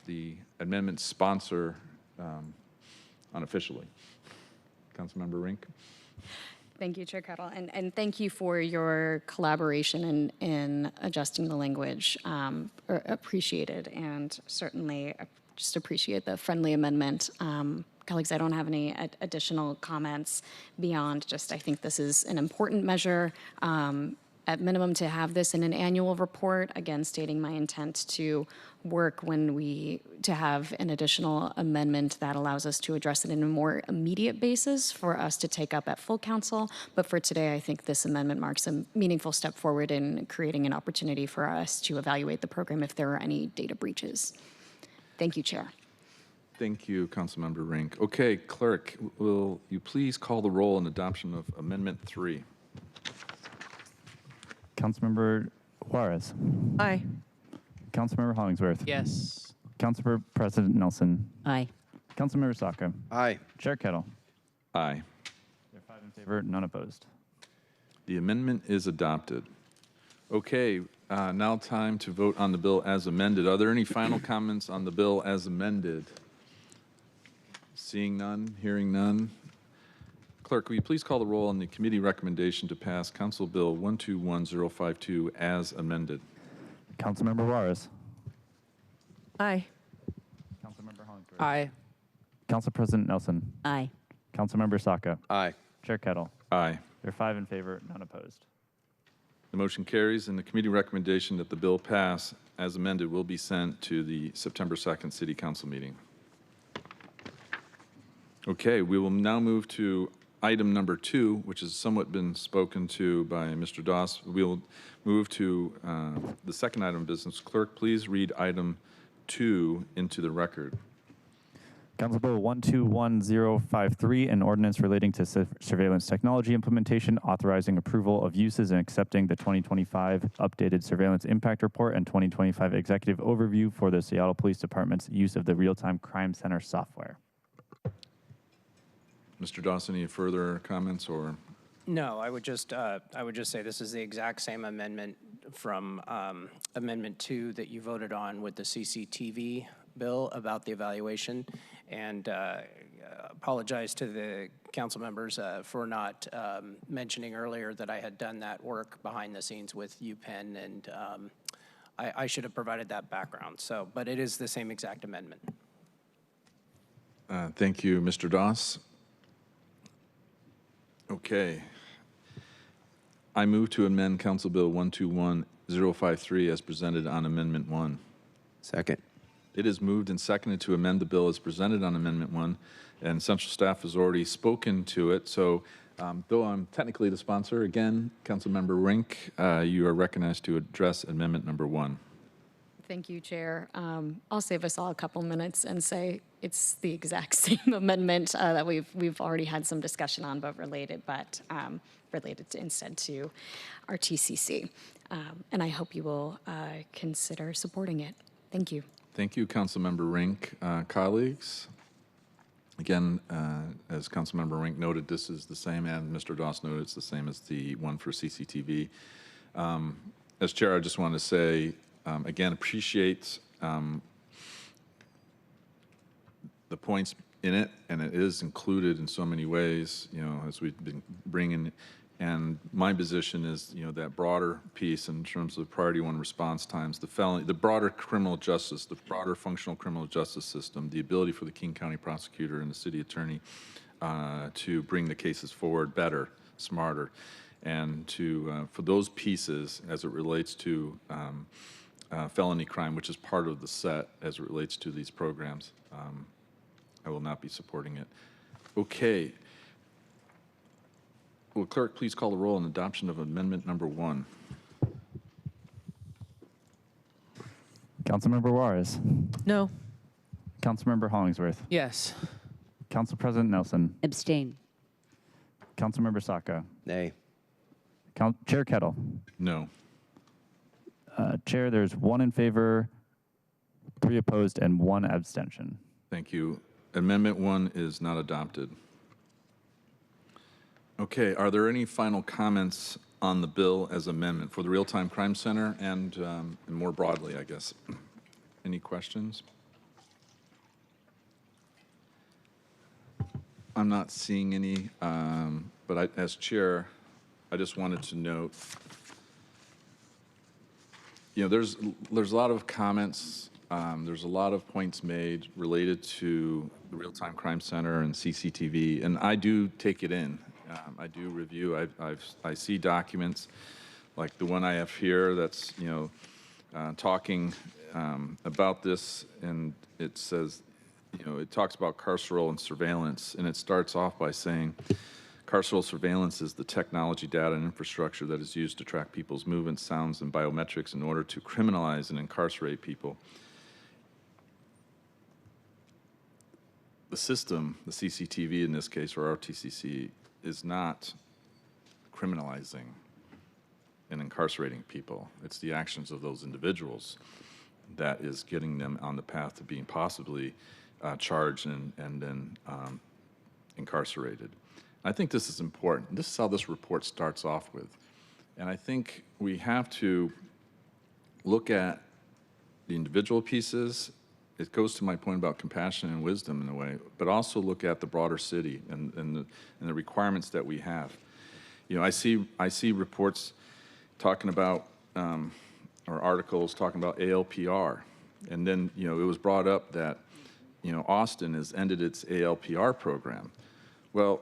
the amendment sponsor unofficially? Councilmember Rink. Thank you, Chair Kettle, and thank you for your collaboration in adjusting the language. Appreciated, and certainly just appreciate the friendly amendment. Colleagues, I don't have any additional comments beyond just I think this is an important measure. At minimum, to have this in an annual report, again, stating my intent to work to have an additional amendment that allows us to address it in a more immediate basis for us to take up at full council. But for today, I think this amendment marks a meaningful step forward in creating an opportunity for us to evaluate the program if there are any data breaches. Thank you, Chair. Thank you, Councilmember Rink. Okay, clerk, will you please call the roll on adoption of Amendment 3? Councilmember Juarez. Aye. Councilmember Hollingsworth. Yes. Councilmember President Nelson. Aye. Councilmember Saka. Aye. Chair Kettle. Aye. There are 5 in favor, none opposed. The amendment is adopted. Okay, now time to vote on the bill as amended. Are there any final comments on the bill as amended? Seeing none, hearing none. Clerk, will you please call the roll on the committee recommendation to pass Council Bill 121052 as amended? Councilmember Juarez. Aye. Councilmember Hollingsworth. Aye. Council President Nelson. Aye. Councilmember Saka. Aye. Chair Kettle. Aye. There are 5 in favor, none opposed. The motion carries, and the committee recommendation that the bill pass as amended will be sent to the September 2nd City Council meeting. Okay, we will now move to item number 2, which has somewhat been spoken to by Mr. Doss. We'll move to the second item of business. Clerk, please read item 2 into the record. Council Bill 121053, an ordinance relating to surveillance technology implementation, authorizing approval of uses and accepting the 2025 updated surveillance impact report and 2025 executive overview for the Seattle Police Department's use of the real-time crime center software. Mr. Dawson, any further comments or? No, I would just say this is the exact same amendment from Amendment 2 that you voted on with the CCTV bill about the evaluation, and apologize to the council members for not mentioning earlier that I had done that work behind the scenes with UPenn, and I should have provided that background. So, but it is the same exact amendment. Thank you, Mr. Doss. Okay. I move to amend Council Bill 121053 as presented on Amendment 1. Second. It is moved and seconded to amend the bill as presented on Amendment 1, and Central Staff has already spoken to it. So, though I'm technically the sponsor, again, Councilmember Rink, you are recognized to address Amendment number 1. Thank you, Chair. I'll save us all a couple minutes and say it's the exact same amendment that we've already had some discussion on, but related instead to our TCC. And I hope you will consider supporting it. Thank you. Thank you, Councilmember Rink. Colleagues, again, as Councilmember Rink noted, this is the same, and Mr. Doss noted it's the same as the one for CCTV. As Chair, I just want to say, again, appreciate the points in it, and it is included in so many ways, you know, as we've been bringing. And my position is, you know, that broader piece in terms of priority one response times, the felony, the broader criminal justice, the broader functional criminal justice system, the ability for the King County prosecutor and the city attorney to bring the cases forward better, smarter, and to for those pieces as it relates to felony crime, which is part of the set as it relates to these programs. I will not be supporting it. Okay. Will clerk please call the roll on adoption of amendment number 1? Councilmember Juarez. No. Councilmember Hollingsworth. Yes. Council President Nelson. Abstain. Councilmember Saka. Nay. Chair Kettle. No. Chair, there's 1 in favor, 3 opposed, and 1 abstention. Thank you. Amendment 1 is not adopted. Okay, are there any final comments on the bill as amendment for the Real-Time Crime Center and more broadly, I guess? Any questions? I'm not seeing any, but as chair, I just wanted to note, you know, there's a lot of comments, there's a lot of points made related to the Real-Time Crime Center and CCTV, and I do take it in. I do review. I see documents like the one I have here that's, you know, talking about this, and it says, you know, it talks about carceral and surveillance, and it starts off by saying carceral surveillance is the technology, data, and infrastructure that is used to track people's movements, sounds, and biometrics in order to criminalize and incarcerate people. The system, the CCTV in this case, or RTCC, is not criminalizing and incarcerating people. It's the actions of those individuals that is getting them on the path to being possibly charged and then incarcerated. I think this is important. This is how this report starts off with. And I think we have to look at the individual pieces. It goes to my point about compassion and wisdom in a way, but also look at the broader city and the requirements that we have. You know, I see reports talking about, or articles talking about ALPR, and then, you know, it was brought up that, you know, Austin has ended its ALPR program. Well,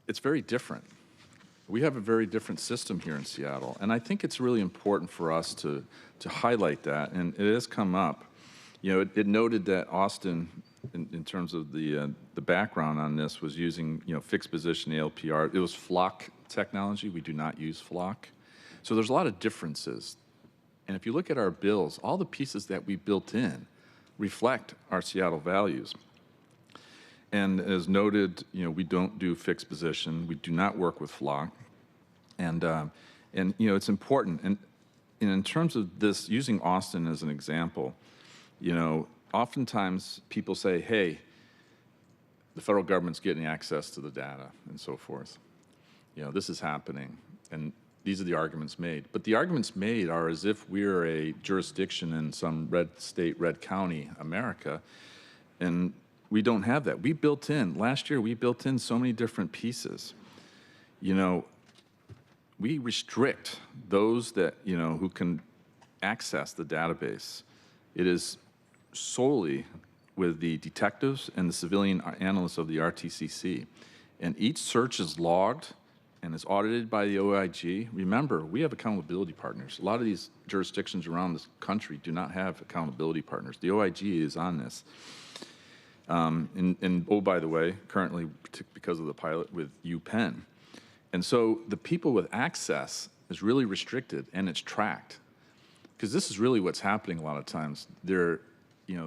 it's very different. We have a very different system here in Seattle, and I think it's really important for us to highlight that, and it has come up. You know, it noted that Austin, in terms of the background on this, was using, you know, fixed position ALPR. It was flock technology. We do not use flock. So there's a lot of differences. And if you look at our bills, all the pieces that we built in reflect our Seattle values. And as noted, you know, we don't do fixed position. We do not work with flock. And you know, it's important. And in terms of this, using Austin as an example, you know, oftentimes people say, hey, the federal government's getting access to the data and so forth. You know, this is happening. And these are the arguments made. But the arguments made are as if we're a jurisdiction in some red state, red county, America, and we don't have that. We built in, last year, we built in so many different pieces. You know, we restrict those that, you know, who can access the database. It is solely with the detectives and the civilian analysts of the RTCC. And each search is logged and is audited by the OIG. Remember, we have accountability partners. A lot of these jurisdictions around this country do not have accountability partners. The OIG is on this. And oh, by the way, currently, because of the pilot with UPenn. And so the people with access is really restricted and it's tracked. Because this is really what's happening a lot of times.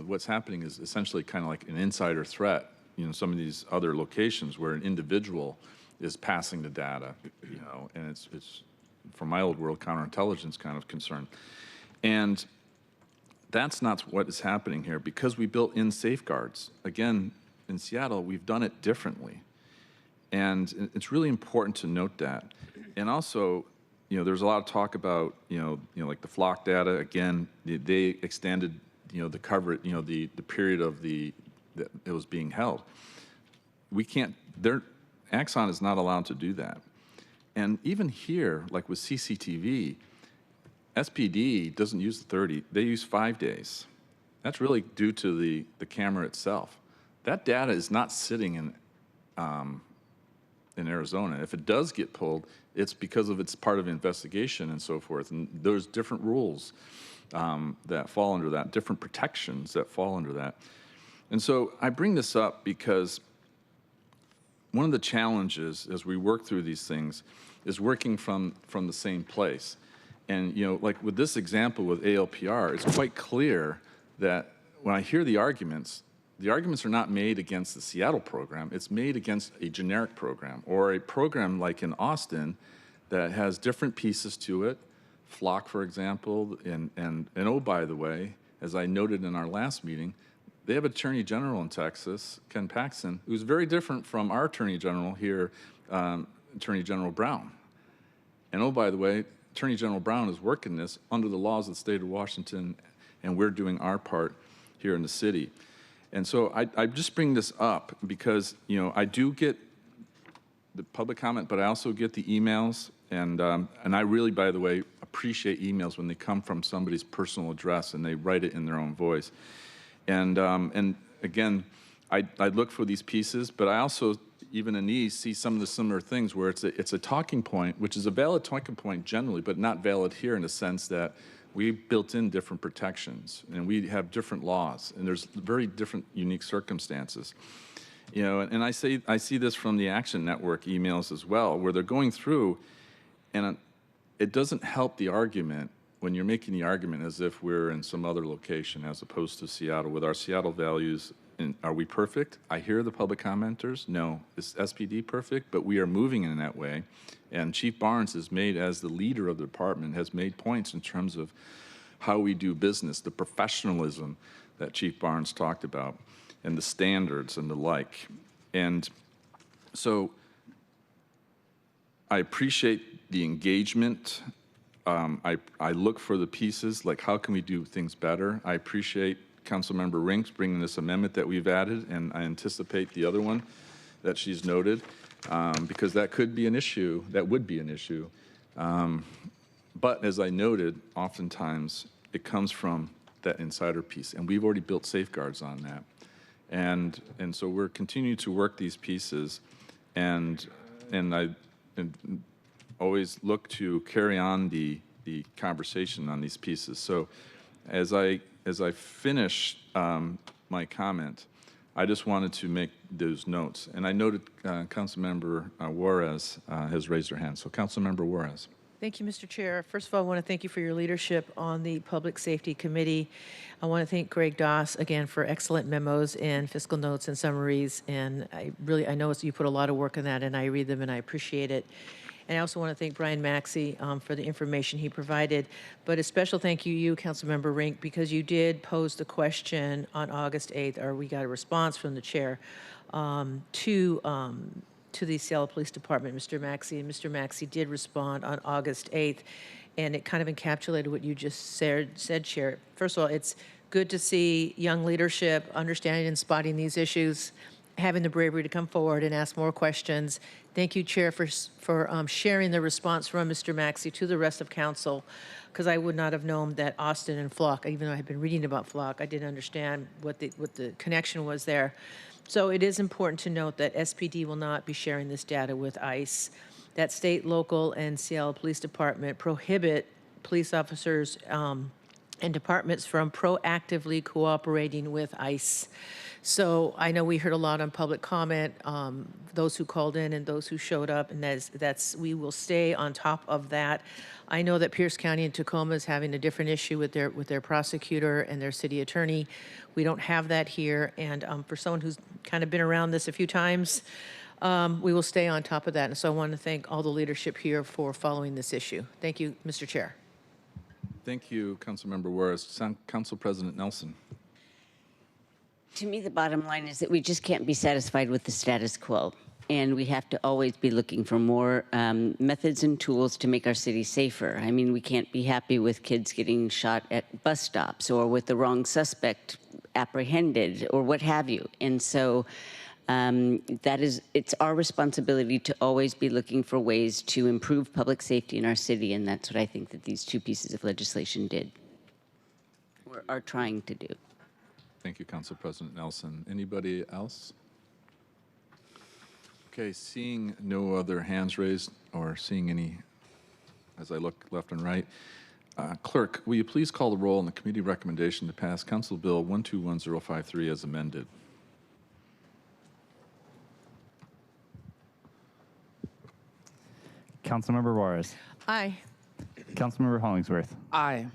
What's happening is essentially kind of like an insider threat. You know, some of these other locations where an individual is passing the data, you know, and it's from my old world, counterintelligence kind of concern. And that's not what is happening here because we built in safeguards. Again, in Seattle, we've done it differently. And it's really important to note that. And also, you know, there's a lot of talk about, like the flock data. Again, they extended, the coverage, the period of that it was being held. We can't, Axon is not allowed to do that. And even here, like with CCTV, SPD doesn't use the 30, they use 5 days. That's really due to the camera itself. That data is not sitting in Arizona. If it does get pulled, it's because of it's part of investigation and so forth. And there's different rules that fall under that, different protections that fall under that. And so I bring this up because one of the challenges as we work through these things is working from the same place. And, like with this example with ALPR, it's quite clear that when I hear the arguments are not made against the Seattle program. It's made against a generic program or a program like in Austin that has different pieces to it. Flock, for example, and oh, by the way, as I noted in our last meeting, they have Attorney General in Texas, Ken Paxton, who's very different from our Attorney General here, Attorney General Brown. And oh, by the way, Attorney General Brown is working this under the laws of the state of Washington, and we're doing our part here in the city. And so I just bring this up because, I do get the public comment, but I also get the emails. And I really, by the way, appreciate emails when they come from somebody's personal address and they write it in their own voice. And again, I look for these pieces, but I also, even in these, see some of the similar things where it's a talking point, which is a valid talking point generally, but not valid here in the sense that we built in different protections and we have different laws and there's very different unique circumstances. And I see this from the Action Network emails as well, where they're going through and it doesn't help the argument when you're making the argument as if we're in some other location as opposed to Seattle with our Seattle values. And are we perfect? I hear the public commenters. No, is SPD perfect? But we are moving in that way. And Chief Barnes has made, as the leader of the department, has made points in terms of how we do business, the professionalism that Chief Barnes talked about, and the standards and the like. And so I appreciate the engagement. I look for the pieces, like how can we do things better? I appreciate Councilmember Rinks bringing this amendment that we've added, and I anticipate the other one that she's noted, because that could be an issue, that would be an issue. But as I noted, oftentimes it comes from that insider piece, and we've already built safeguards on that. And so we're continuing to work these pieces, and I always look to carry on the conversation on these pieces. So as I finish my comment, I just wanted to make those notes. And I noted Councilmember Juarez has raised her hand. So Councilmember Juarez. Thank you, Mr. Chair. First of all, I want to thank you for your leadership on the Public Safety Committee. I want to thank Greg Doss again for excellent memos and fiscal notes and summaries. And I know you put a lot of work in that, and I read them and I appreciate it. And I also want to thank Brian Maxey for the information he provided. But a special thank you, Councilmember Rink, because you did pose the question on August 8th, or we got a response from the chair to to the Seattle Police Department, Mr. Maxey, and Mr. Maxey did respond on August 8th, and it kind of encapsulated what you just said, Chair. First of all, it's good to see young leadership understanding and spotting these issues, having the bravery to come forward and ask more questions. Thank you, Chair, for sharing the response from Mr. Maxey to the rest of council, because I would not have known that Austin and Flock, even though I had been reading about Flock, I didn't understand what the connection was there. So it is important to note that SPD will not be sharing this data with ICE, that state, local, and Seattle Police Department prohibit police officers and departments from proactively cooperating with ICE. So I know we heard a lot on public comment, those who called in and those who showed up, and that's we will stay on top of that. I know that Pierce County and Tacoma is having a different issue with their prosecutor and their city attorney. We don't have that here, and for someone who's kind of been around this a few times, we will stay on top of that. And so I want to thank all the leadership here for following this issue. Thank you, Mr. Chair. Thank you, Councilmember Juarez. Council President Nelson. To me, the bottom line is that we just can't be satisfied with the status quo. And we have to always be looking for more methods and tools to make our city safer. I mean, we can't be happy with kids getting shot at bus stops or with the wrong suspect apprehended or what have you. And so it's our responsibility to always be looking for ways to improve public safety in our city. And that's what I think that these two pieces of legislation did or are trying to do. Thank you, Council President Nelson. Anybody else? Okay, seeing no other hands raised or seeing any as I look left and right, Clerk, will you please call the roll on the committee recommendation to pass Council Bill 121053 as amended? Councilmember Juarez. Aye. Councilmember Hollingsworth. Aye.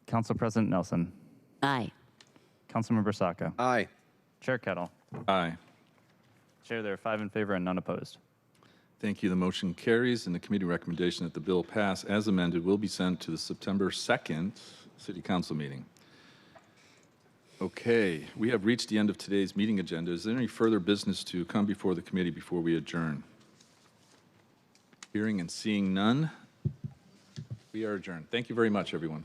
Council President Nelson. Aye. Councilmember Saka. Aye. Chair Kettle. Aye. Chair, there are 5 in favor and none opposed. Thank you. The motion carries, and the committee recommendation that the bill pass as amended will be sent to the September 2nd City Council meeting. Okay, we have reached the end of today's meeting agenda. Is there any further business to come before the committee before we adjourn? Hearing and seeing none, we are adjourned. Thank you very much, everyone.